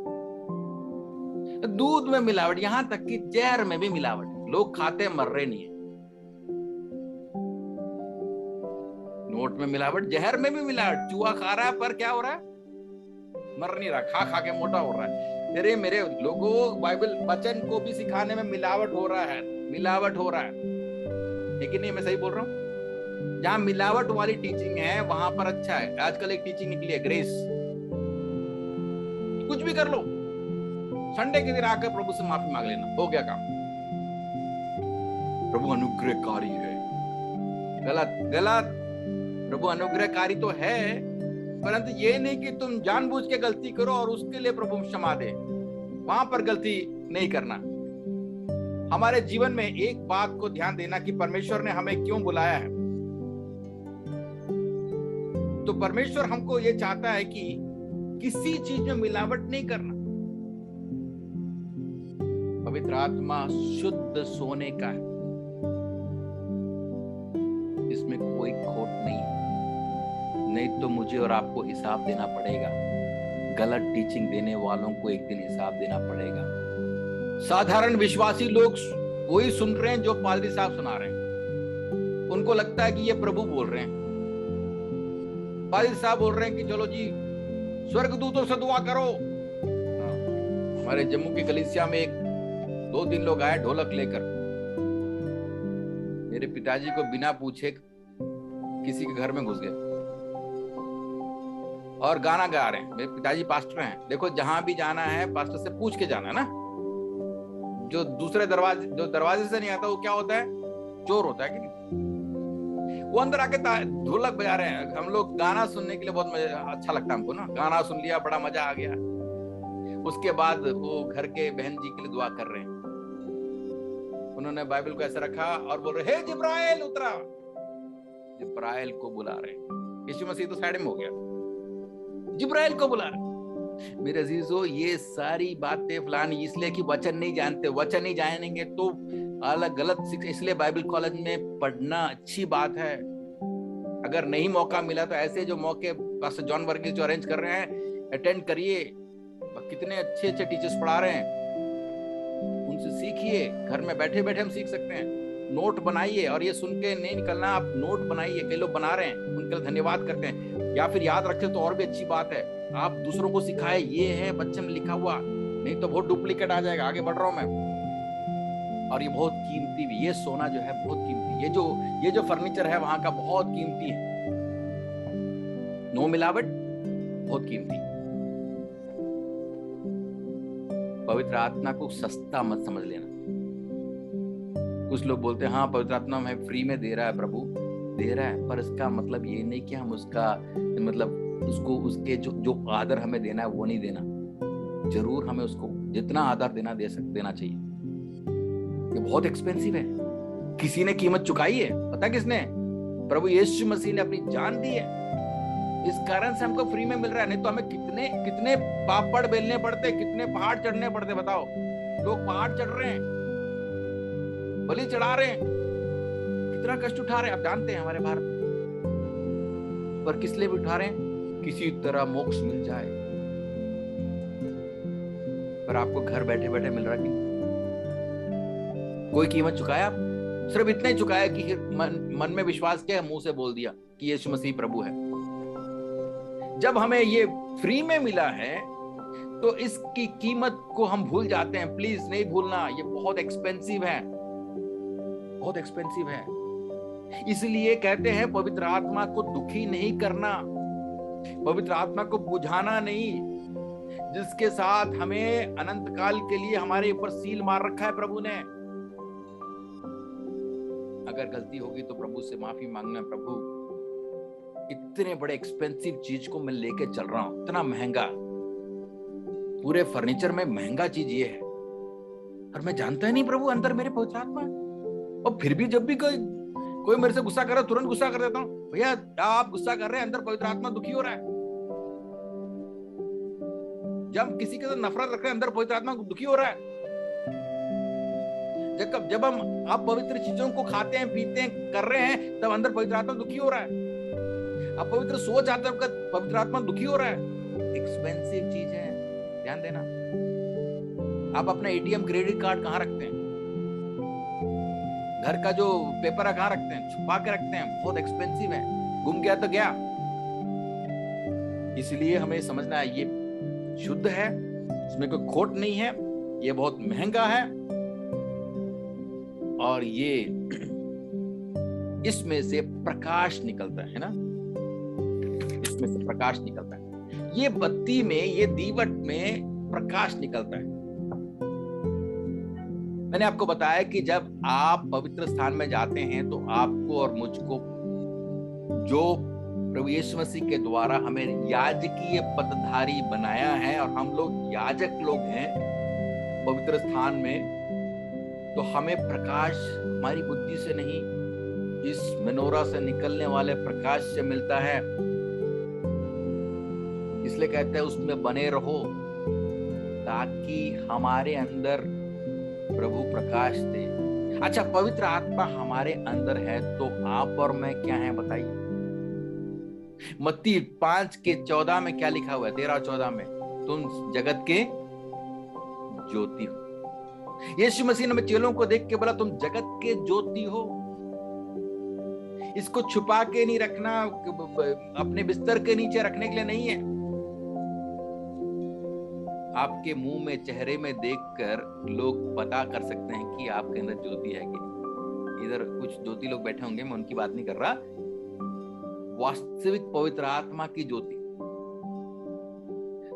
Speaker 1: दूध में मिलावट, यहां तक कि जहर में भी मिलावट। लोग खाते मर रहे नहीं है। नोट में मिलावट, जहर में भी मिलावट। चूहा खा रहा है पर क्या हो रहा है? मर नहीं रहा, खा खा के मोटा हो रहा है। तेरे मेरे लोगों, बाइबल वचन को भी सिखाने में मिलावट हो रहा है, मिलावट हो रहा है। लेकिन नहीं, मैं सही बोल रहा हूं? जहां मिलावट वाली टीचिंग है वहां पर अच्छा है। आजकल एक टीचिंग निकली है ग्रेस, कुछ भी कर लो, संडे के दिन आकर प्रभु से माफी मांग लेना, हो गया काम। प्रभु अनुग्रहकारी है। गलत गलत। प्रभु अनुग्रहकारी तो है, परंतु ये नहीं कि तुम जानबूझ के गलती करो और उसके लिए प्रभु क्षमा दे, वहां पर गलती नहीं करना। हमारे जीवन में एक बात को ध्यान देना कि परमेश्वर ने हमें क्यों बुलाया है। तो परमेश्वर हमको ये चाहता है कि किसी चीज में मिलावट नहीं करना। पवित्र आत्मा शुद्ध सोने का है, इसमें कोई खोट नहीं है, नहीं तो मुझे और आपको हिसाब देना पड़ेगा। गलत टीचिंग देने वालों को एक दिन हिसाब देना पड़ेगा। साधारण विश्वासी लोग वही सुन रहे हैं जो पादरी साहब सुना रहे हैं। उनको लगता है कि ये प्रभु बोल रहे हैं। पादरी साहब बोल रहे हैं कि चलो जी स्वर्गदूतों से दुआ करो। हमारे जम्मू की कलीसिया में 2-3 लोग आए ढोलक लेकर, मेरे पिताजी को बिना पूछे किसी के घर में घुस गए और गाना गा रहे हैं। मेरे पिताजी पास्टर हैं। देखो, जहां भी जाना है पास्टर से पूछ के जाना है ना। जो दरवाजे से नहीं आता वो क्या होता है? चोर होता है कि नहीं? वो अंदर आके ढोलक बजा रहे हैं। हम लोग गाना सुनने के लिए बहुत अच्छा लगता है हमको ना। गाना सुन लिया, बड़ा मजा आ गया। उसके बाद वो घर के बहन जी के लिए दुआ कर रहे हैं। उन्होंने बाइबल को ऐसे रखा और बोल रहे, हे जिब्राइल उतरा। जिब्राइल को बुला रहे हैं। यीशु मसीह तो साइड में हो गया, जिब्राइल को बुला रहे। मेरे अजीजों, ये सारी बातें फलानी इसलिए कि वचन नहीं जानते। वचन नहीं जानेंगे तो अलग गलत शिक्षा। इसलिए बाइबल कॉलेज में पढ़ना अच्छी बात है। अगर नहीं मौका मिला तो ऐसे जो मौके पास्टर जॉन वर्गीस जो अरेंज कर रहे हैं, अटेंड करिए। कितने अच्छे अच्छे टीचर्स पढ़ा रहे हैं, उनसे सीखिए। घर में बैठे बैठे हम सीख सकते हैं। नोट बनाइए, और ये सुन के नहीं निकलना, आप नोट बनाइए। कई लोग बना रहे हैं, उनके लिए धन्यवाद करते हैं। या फिर याद रखें तो और भी अच्छी बात है। आप दूसरों को सिखाए, ये है बच्चे में लिखा हुआ, नहीं तो बहुत डुप्लीकेट आ जाएगा। आगे बढ़ रहा हूं मैं। और ये बहुत कीमती भी, ये सोना जो है बहुत कीमती। ये जो फर्नीचर है वहां का बहुत कीमती है। नो मिलावट, बहुत कीमती। पवित्र आत्मा को सस्ता मत समझ लेना। कुछ लोग बोलते हैं हाँ पवित्र आत्मा हमें फ्री में दे रहा है, प्रभु दे रहा है, पर इसका मतलब ये नहीं कि हम उसका मतलब उसको उसके जो आदर हमें देना है वो नहीं देना। जरूर हमें उसको जितना आदर देना चाहिए। ये बहुत एक्सपेंसिव है। किसी ने कीमत चुकाई है, पता किसने? प्रभु यीशु मसीह ने अपनी जान दी है। इस कारण से हमको फ्री में मिल रहा है। नहीं तो हमें कितने पापड़ बेलने पड़ते, कितने पहाड़ चढ़ने पड़ते। बताओ, लोग पहाड़ चढ़ रहे हैं, बलि चढ़ा रहे हैं, कितना कष्ट उठा रहे हैं। आप जानते हैं हमारे भारत, पर किस लिए भी उठा रहे हैं? किसी तरह मोक्ष मिल जाए। पर आपको घर बैठे बैठे मिल रहा कि कोई कीमत चुकाया? सिर्फ इतना ही चुकाया कि मन में विश्वास किया, मुंह से बोल दिया कि यीशु मसीह प्रभु है। जब हमें ये फ्री में मिला है तो इसकी कीमत को हम भूल जाते हैं। प्लीज नहीं भूलना, ये बहुत एक्सपेंसिव है, बहुत एक्सपेंसिव है। इसलिए कहते हैं पवित्र आत्मा को दुखी नहीं करना, पवित्र आत्मा को बुझाना नहीं, जिसके साथ हमें अनंत काल के लिए हमारे ऊपर सील मार रखा है प्रभु ने। अगर गलती होगी तो प्रभु से माफी मांगना। प्रभु, इतने बड़े एक्सपेंसिव चीज को मैं लेके चल रहा हूं, इतना महंगा, पूरे फर्नीचर में महंगा चीज ये है, और मैं जानता ही नहीं प्रभु अंदर मेरे पवित्र आत्मा है। और फिर भी जब भी कोई मेरे से गुस्सा कर रहा है, तुरंत गुस्सा कर देता हूं, भैया आप गुस्सा कर रहे हैं, अंदर पवित्र आत्मा दुखी हो रहा है। जब किसी के साथ नफरत रख रहे हैं, अंदर पवित्र आत्मा दुखी हो रहा है। जब हम अपवित्र चीजों को खाते हैं, पीते हैं, कर रहे हैं, तब अंदर पवित्र आत्मा दुखी हो रहा है। अपवित्र सोच आते हैं, पवित्र आत्मा दुखी हो रहा है। एक्सपेंसिव चीज है, ध्यान देना। आप अपना एटीएम क्रेडिट कार्ड कहां रखते हैं? घर का जो पेपर है कहां रखते हैं? छुपा के रखते हैं, बहुत एक्सपेंसिव है, गुम गया तो गया। इसलिए हमें समझना है ये शुद्ध है, इसमें कोई खोट नहीं है, ये बहुत महंगा है, और ये इसमें से प्रकाश निकलता है ना, इसमें से प्रकाश निकलता है। ये बत्ती में, ये दीवट में प्रकाश निकलता है। मैंने आपको बताया कि जब आप पवित्र स्थान में जाते हैं तो आपको और मुझको, जो प्रभु यीशु मसीह के द्वारा हमें याजकीय पदधारी बनाया है, और हम लोग याजक लोग हैं पवित्र स्थान में, तो हमें प्रकाश हमारी बुद्धि से नहीं, इस मेनोरा से निकलने वाले प्रकाश से मिलता है। इसलिए कहते हैं उसमें बने रहो, ताकि हमारे अंदर प्रभु प्रकाश दे। अच्छा, पवित्र आत्मा हमारे अंदर है तो आप और मैं क्या है बताइए? मत्ती 5:14 में क्या लिखा हुआ है? 13-14 में, तुम जगत के ज्योति हो। यीशु मसीह ने चेलों को देख के बोला तुम जगत के ज्योति हो। इसको छुपा के नहीं रखना, अपने बिस्तर के नीचे रखने के लिए नहीं है। आपके मुंह में, चेहरे में देखकर लोग पता कर सकते हैं कि आपके अंदर ज्योति है कि नहीं। इधर कुछ ज्योति लोग बैठे होंगे, मैं उनकी बात नहीं कर रहा, वास्तविक पवित्र आत्मा की ज्योति।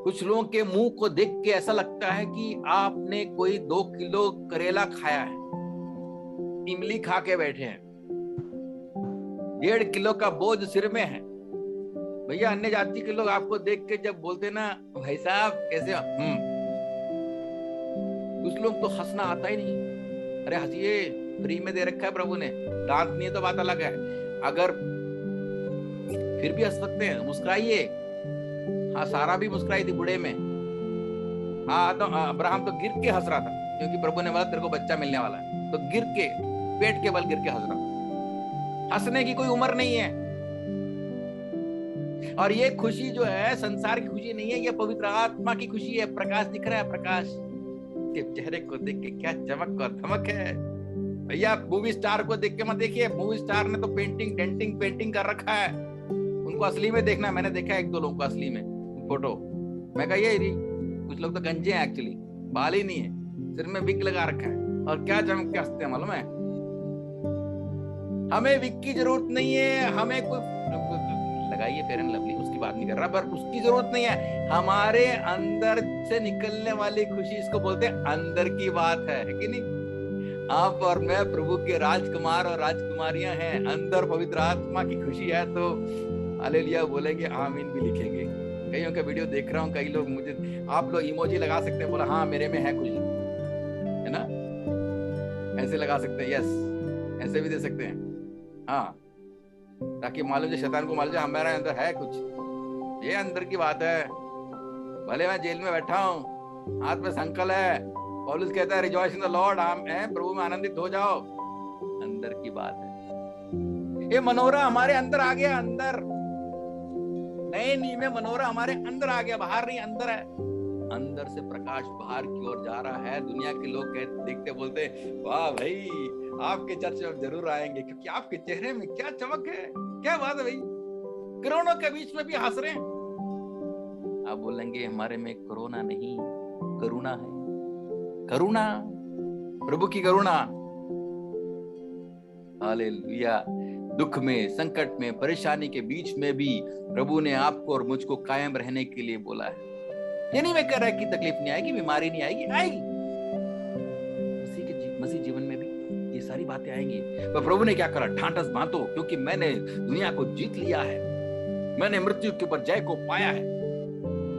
Speaker 1: कुछ लोगों के मुंह को देख के ऐसा लगता है कि आपने कोई 2 किलो करेला खाया है, इमली खा के बैठे हैं, 1.5 किलो का बोझ सिर में है। भैया अन्य जाति के लोग आपको देख के जब बोलते ना भाई साहब कैसे, कुछ लोग तो हंसना आता ही नहीं। अरे हंसिए, फ्री में दे रखा है प्रभु ने, दांत नहीं है तो बात अलग है। अगर फिर भी हंस सकते हैं, मुस्कुराइए। हाँ, सारा भी मुस्कुराई थी बुढ़े में। हाँ, तो अब्राहम तो गिर के हंस रहा था, क्योंकि प्रभु ने बोला तेरे को बच्चा मिलने वाला है, तो गिर के, पेट के बल गिर के हंस रहा था। हंसने की कोई उम्र नहीं है। और ये खुशी जो है संसार की खुशी नहीं है, ये पवित्र आत्मा की खुशी है। प्रकाश दिख रहा है, प्रकाश के चेहरे को देख के क्या चमक और धमक है। भैया मूवी स्टार को देख के मत देखिए, मूवी स्टार ने तो पेंटिंग कर रखा है। उनको असली में देखना, मैंने देखा 1-2 लोगों को असली में फोटो। मैं कहा ये कुछ लोग तो गंजे हैं एक्चुअली, बाल ही नहीं है, सिर में विग लगा रखा है, और क्या चमक के हंसते हैं मालूम है। हमें विग की जरूरत नहीं है, हमें कोई लगाइए फेयर एंड लवली, उसकी बात नहीं कर रहा, पर उसकी जरूरत नहीं है। हमारे अंदर से निकलने वाली खुशी, इसको बोलते हैं अंदर की बात है कि नहीं। आप और मैं प्रभु के राजकुमार और राजकुमारियां हैं, अंदर पवित्र आत्मा की खुशी है, तो हालेलुया बोलेंगे, आमीन भी लिखेंगे। कईयों का वीडियो देख रहा हूँ, कई लोग मुझे, आप लोग इमोजी लगा सकते हैं, बोला हाँ मेरे में है खुशी, है ना, ऐसे लगा सकते हैं, यस ऐसे भी दे सकते हैं, हाँ, ताकि मालूम जाए, शैतान को मालूम जाए हमारे अंदर है कुछ। ये अंदर की बात है। भले मैं जेल में बैठा हूँ, हाथ में संकल है, पौलुस कहता है रिजॉइस इन द लॉर्ड, प्रभु में आनंदित हो जाओ, अंदर की बात है। ये मनोरा हमारे अंदर आ गया, अंदर नए नींव में मनोरा हमारे अंदर आ गया, बाहर नहीं, अंदर है। अंदर से प्रकाश बाहर की ओर जा रहा है। दुनिया के लोग देखते बोलते वाह भाई आपके चर्च में जरूर आएंगे, क्योंकि आपके चेहरे में क्या चमक है, क्या बात है भाई, करोड़ों के बीच में भी हंस रहे हैं। आप बोलेंगे हमारे में कोरोना नहीं, करुणा है। करुणा, प्रभु की करुणा। हालेलुया। दुख में, संकट में, परेशानी के बीच में भी प्रभु ने आपको और मुझको कायम रहने के लिए बोला है। ये नहीं मैं कह रहा कि तकलीफ नहीं आएगी, बीमारी नहीं आएगी, आएगी। मसीह जीवन में भी ये सारी बातें आएंगी। पर प्रभु ने क्या करा? ढांढस बांधो, क्योंकि मैंने दुनिया को जीत लिया है। मैंने मृत्यु के ऊपर जय को पाया है।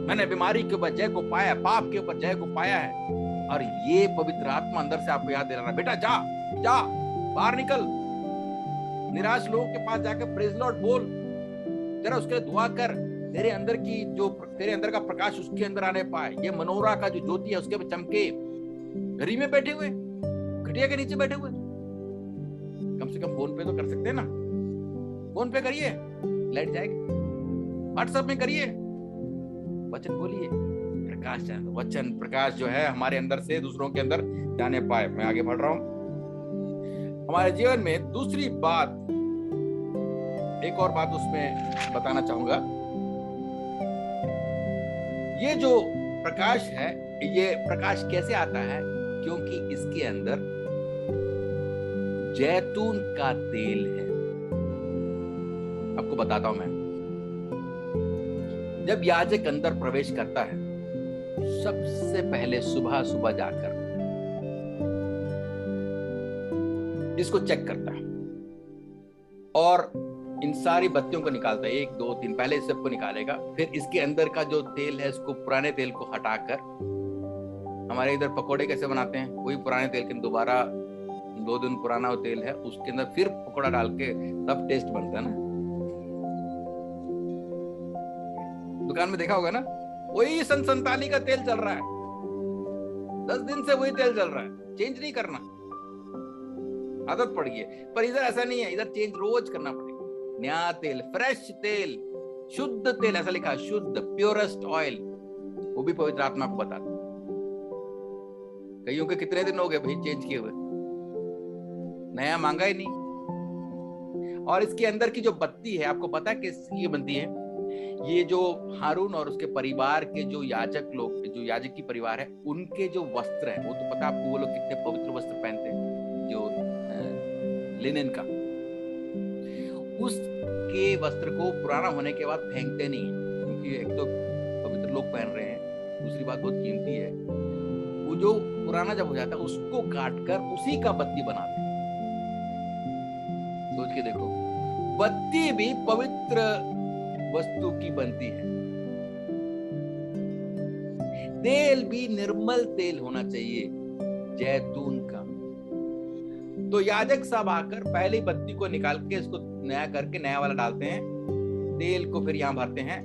Speaker 1: मैंने बीमारी के ऊपर जय को पाया, पाप के ऊपर जय को पाया है। और ये पवित्र आत्मा अंदर से आपको याद दिला रहा है, बेटा जा जा, बाहर निकल। निराश लोगों के पास जाकर प्रेज लॉर्ड बोल, जरा उसके लिए दुआ कर, तेरे अंदर की जो तेरे अंदर का प्रकाश उसके अंदर आने पाए। ये मनोरा का जो ज्योति है उसके पे चमके। घड़ी में बैठे हुए, खटिया के नीचे बैठे हुए, कम से कम फोन पे तो कर सकते हैं ना। फोन पे करिए, लाइट जाएगी। व्हाट्सएप में करिए, वचन बोलिए, प्रकाश जाए। वचन प्रकाश जो है हमारे अंदर से दूसरों के अंदर जाने पाए। मैं आगे बढ़ रहा हूं। हमारे जीवन में दूसरी बात, एक और बात उसमें बताना चाहूंगा। ये जो प्रकाश है, ये प्रकाश कैसे आता है? क्योंकि इसके अंदर जैतून का तेल है। आपको बताता हूं मैं। जब याजक अंदर प्रवेश करता है, सबसे पहले सुबह सुबह जाकर इसको चेक करता है और इन सारी बत्तियों को निकालता है। 1 2 3 पहले इस सबको निकालेगा, फिर इसके अंदर का जो तेल है इसको, पुराने तेल को हटाकर, हमारे इधर पकोड़े कैसे बनाते हैं, वही पुराने तेल के दोबारा 2 दिन पुराना तेल है उसके अंदर फिर पकोड़ा डाल के तब टेस्ट बनता है ना। दुकान में देखा होगा ना, वही सन 47 का तेल चल रहा है, 10 दिन से वही तेल चल रहा है, चेंज नहीं करना, आदत पड़ गई है। पर इधर ऐसा नहीं है, इधर चेंज रोज करना पड़ेगा। नया तेल, फ्रेश तेल, शुद्ध तेल, ऐसा लिखा है, शुद्ध, प्योरेस्ट ऑयल, वो भी पवित्र आत्मा को बताता। कईयों के कितने दिन हो गए भाई चेंज किए हुए, नया मांगा ही नहीं। और इसके अंदर की जो बत्ती है, आपको पता है किसकी बनती है? ये जो हारून और उसके परिवार के जो याजक लोग, जो याजक की परिवार है, उनके जो वस्त्र है, वो तो पता आपको, वो लोग कितने पवित्र वस्त्र पहनते हैं, जो लिनन का, उसके वस्त्र को पुराना होने के बाद फेंकते नहीं है, क्योंकि एक तो पवित्र लोग पहन रहे हैं, दूसरी बात बहुत कीमती है। वो जो पुराना जब हो जाता है उसको काटकर उसी का बत्ती बनाते हैं। सोच के देखो, बत्ती भी पवित्र वस्तु की बनती है। तेल भी निर्मल तेल होना चाहिए, जैतून का। तो याजक साहब आकर पहले बत्ती को निकाल के इसको नया करके नया वाला डालते हैं, तेल को फिर यहां भरते हैं,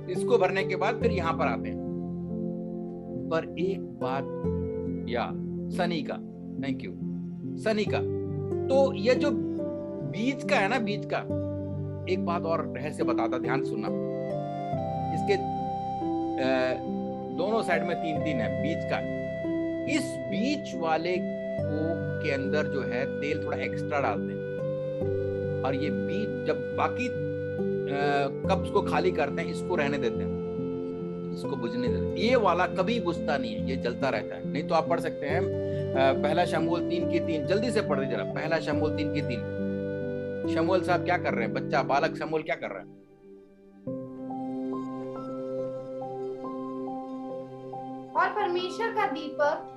Speaker 1: इसको भरने के बाद फिर यहां पर आते हैं। पर एक बात, या सनी का, थैंक यू, सनी का, तो ये जो बीज का है ना, बीज का एक बात और रहस्य बताता, ध्यान सुनना। इसके दोनों साइड में 3-3 है बीज का। इस बीच वाले को के अंदर जो है तेल थोड़ा एक्स्ट्रा डालते हैं, और ये बीज जब बाकी कप्स को खाली करते हैं, इसको रहने देते हैं, इसको बुझने देते। ये वाला कभी बुझता नहीं है, ये जलता रहता है। नहीं तो आप पढ़ सकते हैं पहला शमूएल 3:3, जल्दी से पढ़ दीजिए जरा, पहला शमूएल 3:3। शमूएल साहब क्या कर रहे हैं? बच्चा, बालक शमूएल क्या कर रहा है?
Speaker 2: और परमेश्वर का दीपक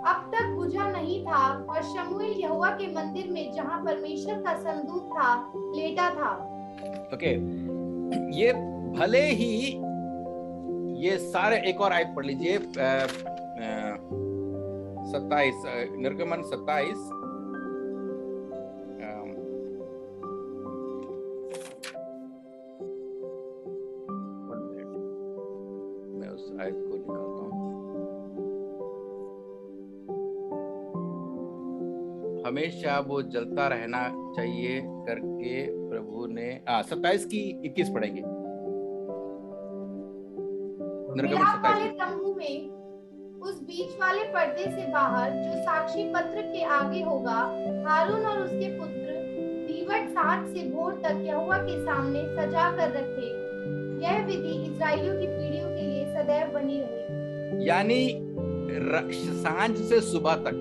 Speaker 2: अब तक बुझा नहीं था, और शमूएल यहोवा के मंदिर में, जहां परमेश्वर का संदूक था, लेटा था। ओके,
Speaker 1: ये भले ही ये सारे, एक और आयत पढ़ लीजिए, 27, निर्गमन 27, मैं उस आयत को निकालता हूँ। हमेशा वो जलता रहना चाहिए करके प्रभु ने, 27 की 21 पढ़ेंगे।
Speaker 2: मिलाप वाले तंबू में उस बीच वाले पर्दे से बाहर, जो साक्षी पत्र के आगे होगा, हारून और उसके पुत्र दीवट साँझ से भोर तक यहोवा के सामने सजा कर रखे। यह विधि इस्राएलियों की पीढ़ियों के सदैव बनी रहेगी।
Speaker 1: यानी सांझ से सुबह तक।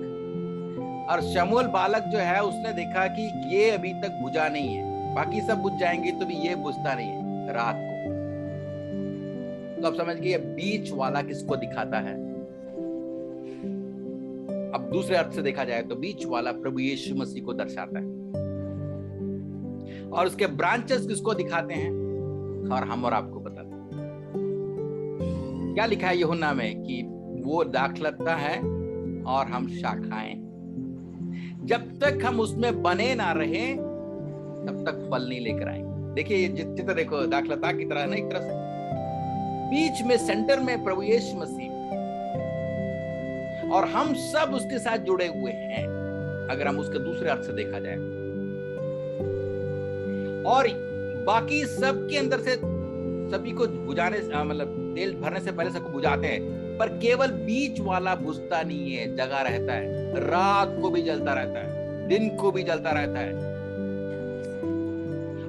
Speaker 1: और शमूएल बालक जो है उसने देखा कि ये अभी तक बुझा नहीं है, बाकी सब बुझ जाएंगे तो भी ये बुझता नहीं है रात को। तो अब समझ गए बीच वाला किसको दिखाता है। अब दूसरे अर्थ से देखा जाए तो बीच वाला प्रभु यीशु मसीह को दर्शाता है, और उसके ब्रांचेस किसको दिखाते हैं, और हम और आपको बताते हैं। क्या लिखा है यूहन्ना में कि वो दाखलता है और हम शाखाएं। जब तक हम उसमें बने ना रहे तब तक फल नहीं लेकर आएंगे। देखिए ये चित्र देखो, दाखलता की तरह ना, एक तरह से बीच में सेंटर में प्रभु यीशु मसीह, और हम सब उसके साथ जुड़े हुए हैं अगर हम उसके दूसरे अर्थ से देखा जाए। और बाकी सब के अंदर से सभी को बुझाने, मतलब तेल भरने से पहले सबको बुझाते हैं, पर केवल बीच वाला बुझता नहीं है, जगा रहता है, रात को भी जलता रहता है, दिन को भी जलता रहता है।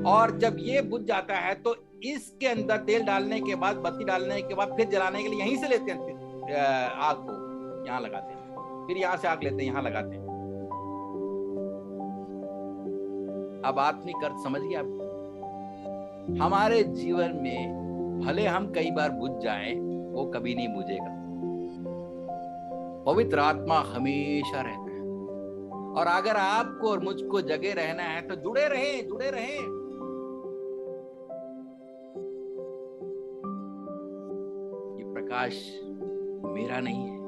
Speaker 1: और जब ये बुझ जाता है तो इसके अंदर तेल डालने के बाद, बत्ती डालने के बाद फिर जलाने के लिए यहीं से लेते हैं आग को, यहाँ लगाते हैं, फिर यहाँ से आग लेते हैं, यहाँ लगाते हैं। अब आत्मिक अर्थ समझिए आप, हमारे जीवन में भले हम कई बार बुझ जाएं, वो कभी नहीं बुझेगा। पवित्र आत्मा हमेशा रहता है, और अगर आपको और मुझको जगे रहना है तो जुड़े रहें, जुड़े रहें। ये प्रकाश मेरा नहीं है।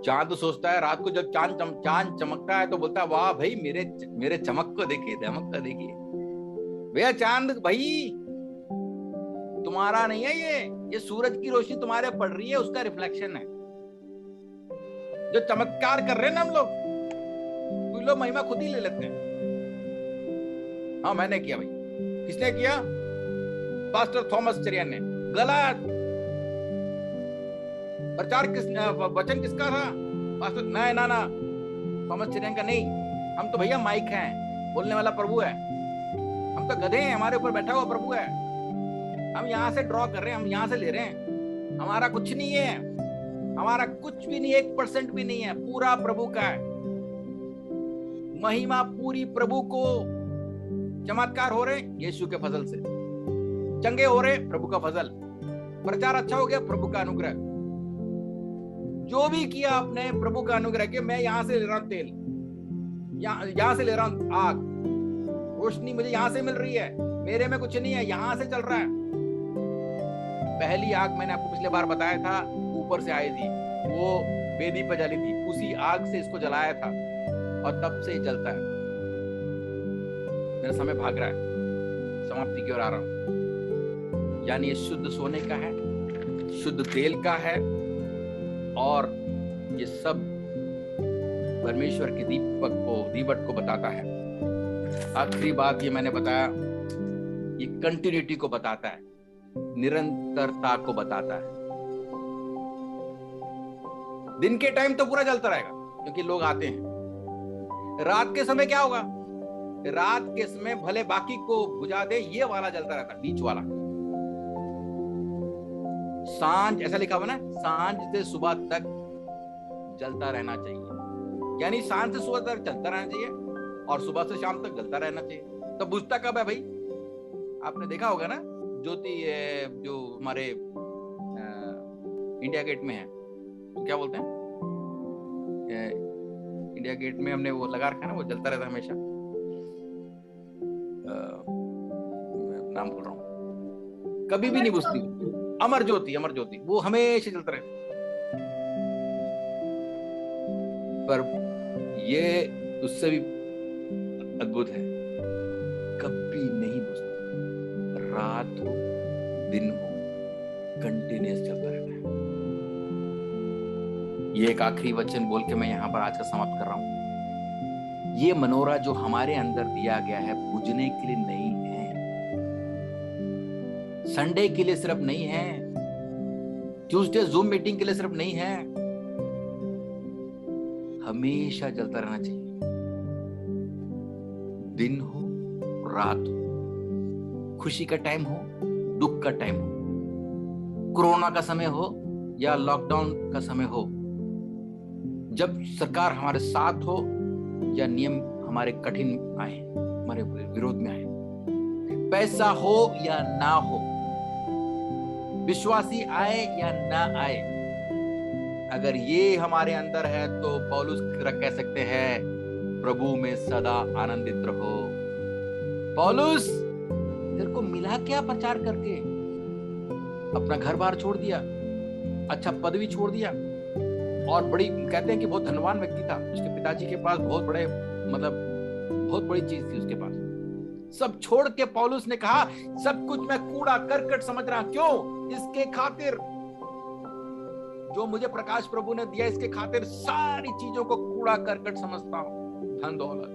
Speaker 1: चांद सोचता है रात को, जब चांद चमकता है तो बोलता है वाह भाई, मेरे चमक को देखिए, दमक को देखिए। भैया चांद भाई तुम्हारा नहीं है, ये सूरज की रोशनी तुम्हारे पड़ रही है, उसका रिफ्लेक्शन है। जो चमत्कार कर रहे हैं ना हम लोग, कुछ लोग महिमा खुद ही ले लेते हैं। हाँ मैंने किया भाई। किसने किया? पास्टर थॉमस चरियन ने। गलत। प्रचार वचन किसका था? पास्टर ना थॉमस चरियन का नहीं। हम तो भैया माइक हैं, बोलने वाला प्रभु है। हम तो गधे हैं, हमारे ऊपर बैठा हुआ प्रभु है। हम यहाँ से ड्रॉ कर रहे हैं, हम यहाँ से ले रहे हैं। हमारा कुछ नहीं है, हमारा कुछ भी नहीं, 1% भी नहीं है, पूरा प्रभु का है। महिमा पूरी प्रभु को। चमत्कार हो रहे यीशु के फजल से, चंगे हो रहे प्रभु का फजल, प्रचार अच्छा हो गया प्रभु का अनुग्रह। जो भी किया आपने प्रभु का अनुग्रह के। मैं यहाँ से ले रहा हूँ तेल, यहाँ से ले रहा हूँ आग, रोशनी मुझे यहाँ से मिल रही है, मेरे में कुछ नहीं है, यहाँ से चल रहा है। पहली आग मैंने आपको पिछले बार बताया था, ऊपर से आई थी, वो वेदी पर जली थी, उसी आग से इसको जलाया था, और तब से ही जलता है। मेरा समय भाग रहा है, समाप्ति की ओर आ रहा हूं। यानी ये शुद्ध सोने का है, शुद्ध तेल का है, और ये सब परमेश्वर के दीवट को बताता है। आखिरी बात ये मैंने बताया, ये कंटिन्यूटी को बताता है, निरंतरता को बताता है। दिन के टाइम तो पूरा जलता रहेगा क्योंकि लोग आते हैं। रात के समय क्या होगा? रात के समय भले बाकी को बुझा दे, ये वाला जलता रहता, बीच वाला। सांझ, ऐसा लिखा हुआ ना, सांझ से सुबह तक जलता रहना चाहिए। यानी सांझ से सुबह तक जलता रहना चाहिए, और सुबह से शाम तक जलता रहना चाहिए। तो बुझता कब है भाई? आपने देखा होगा ना, ज्योति जो हमारे इंडिया गेट में है, तो क्या बोलते हैं, इंडिया गेट में हमने वो लगा रखा है ना, वो जलता रहता है हमेशा। नाम बोल रहा हूँ, कभी भी नहीं बुझती। अमर ज्योति, वो हमेशा जलता रहता। पर ये उससे भी अद्भुत है, कभी नहीं बुझती। रात हो दिन हो, कंटिन्यूस चलता रहता है। ये एक आखिरी वचन बोल के मैं यहाँ पर आज का समाप्त कर रहा हूं। ये मनोरा जो हमारे अंदर दिया गया है, बुझने के लिए नहीं है, संडे के लिए सिर्फ नहीं है, ट्यूसडे जूम मीटिंग के लिए सिर्फ नहीं है, हमेशा जलता रहना चाहिए। दिन हो रात हो, खुशी का टाइम हो दुख का टाइम हो, कोरोना का समय हो या लॉकडाउन का समय हो, जब सरकार हमारे साथ हो या नियम हमारे कठिन आए, हमारे विरोध में आए, पैसा हो या ना हो, विश्वासी आए या ना आए, अगर ये हमारे अंदर है तो पौलुस कह सकते हैं प्रभु में सदा आनंदित रहो। पौलुस, तेरे को मिला क्या प्रचार करके? अपना घर बार छोड़ दिया, अच्छा पदवी छोड़ दिया, और बड़ी कहते हैं कि बहुत धनवान व्यक्ति था, उसके पिताजी के पास बहुत बड़े बहुत बड़ी चीज थी उसके पास। सब छोड़ के पौलुस ने कहा सब कुछ मैं कूड़ा करकट समझ रहा, क्यों? इसके खातिर जो मुझे प्रकाश प्रभु ने दिया, इसके खातिर सारी चीजों को कूड़ा करकट समझता हूं। धन दौलत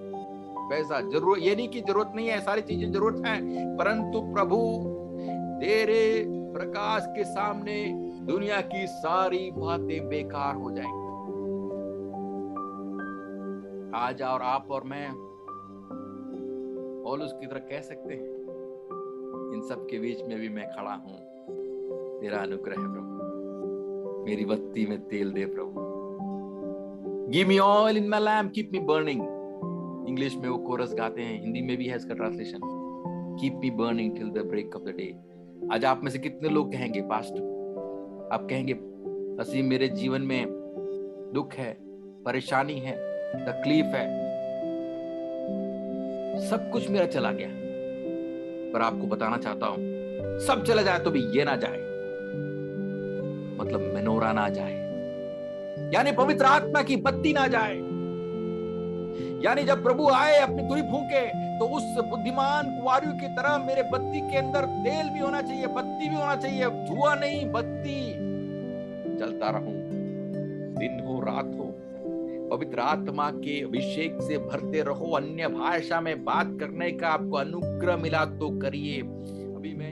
Speaker 1: पैसा जरूर, ये नहीं कि जरूरत नहीं है, सारी चीजें जरूरत है, परंतु प्रभु तेरे प्रकाश के सामने दुनिया की सारी बातें बेकार हो जाएंगी। आज और आप और मैं पौलुस की तरह कह सकते हैं, इन सब के बीच में भी मैं खड़ा हूं, तेरा अनुग्रह है प्रभु, मेरी बत्ती में तेल दे प्रभु। Give me oil in my lamp, keep me burning. English में वो कोरस गाते हैं, हिंदी में भी है इसका translation, keep me burning till the break of the day. आज आप में से कितने लोग कहेंगे पास्टर, आप कहेंगे असीम मेरे जीवन में दुख है, परेशानी है, तकलीफ है, सब कुछ मेरा चला गया, पर आपको बताना चाहता हूं सब चला जाए तो भी ये ना जाए, मतलब मेनोरा ना जाए, यानी पवित्र आत्मा की बत्ती ना जाए। यानी जब प्रभु आए अपनी धुरी फूंके तो उस बुद्धिमान कुंवारियों की तरह मेरे बत्ती के अंदर तेल भी होना चाहिए, बत्ती भी होना चाहिए, धुआं नहीं, बत्ती जलता रहूं, दिन हो रात हो, पवित्र आत्मा के अभिषेक से भरते रहो। अन्य भाषा में बात करने का आपको अनुग्रह मिला तो करिए। अभी मैं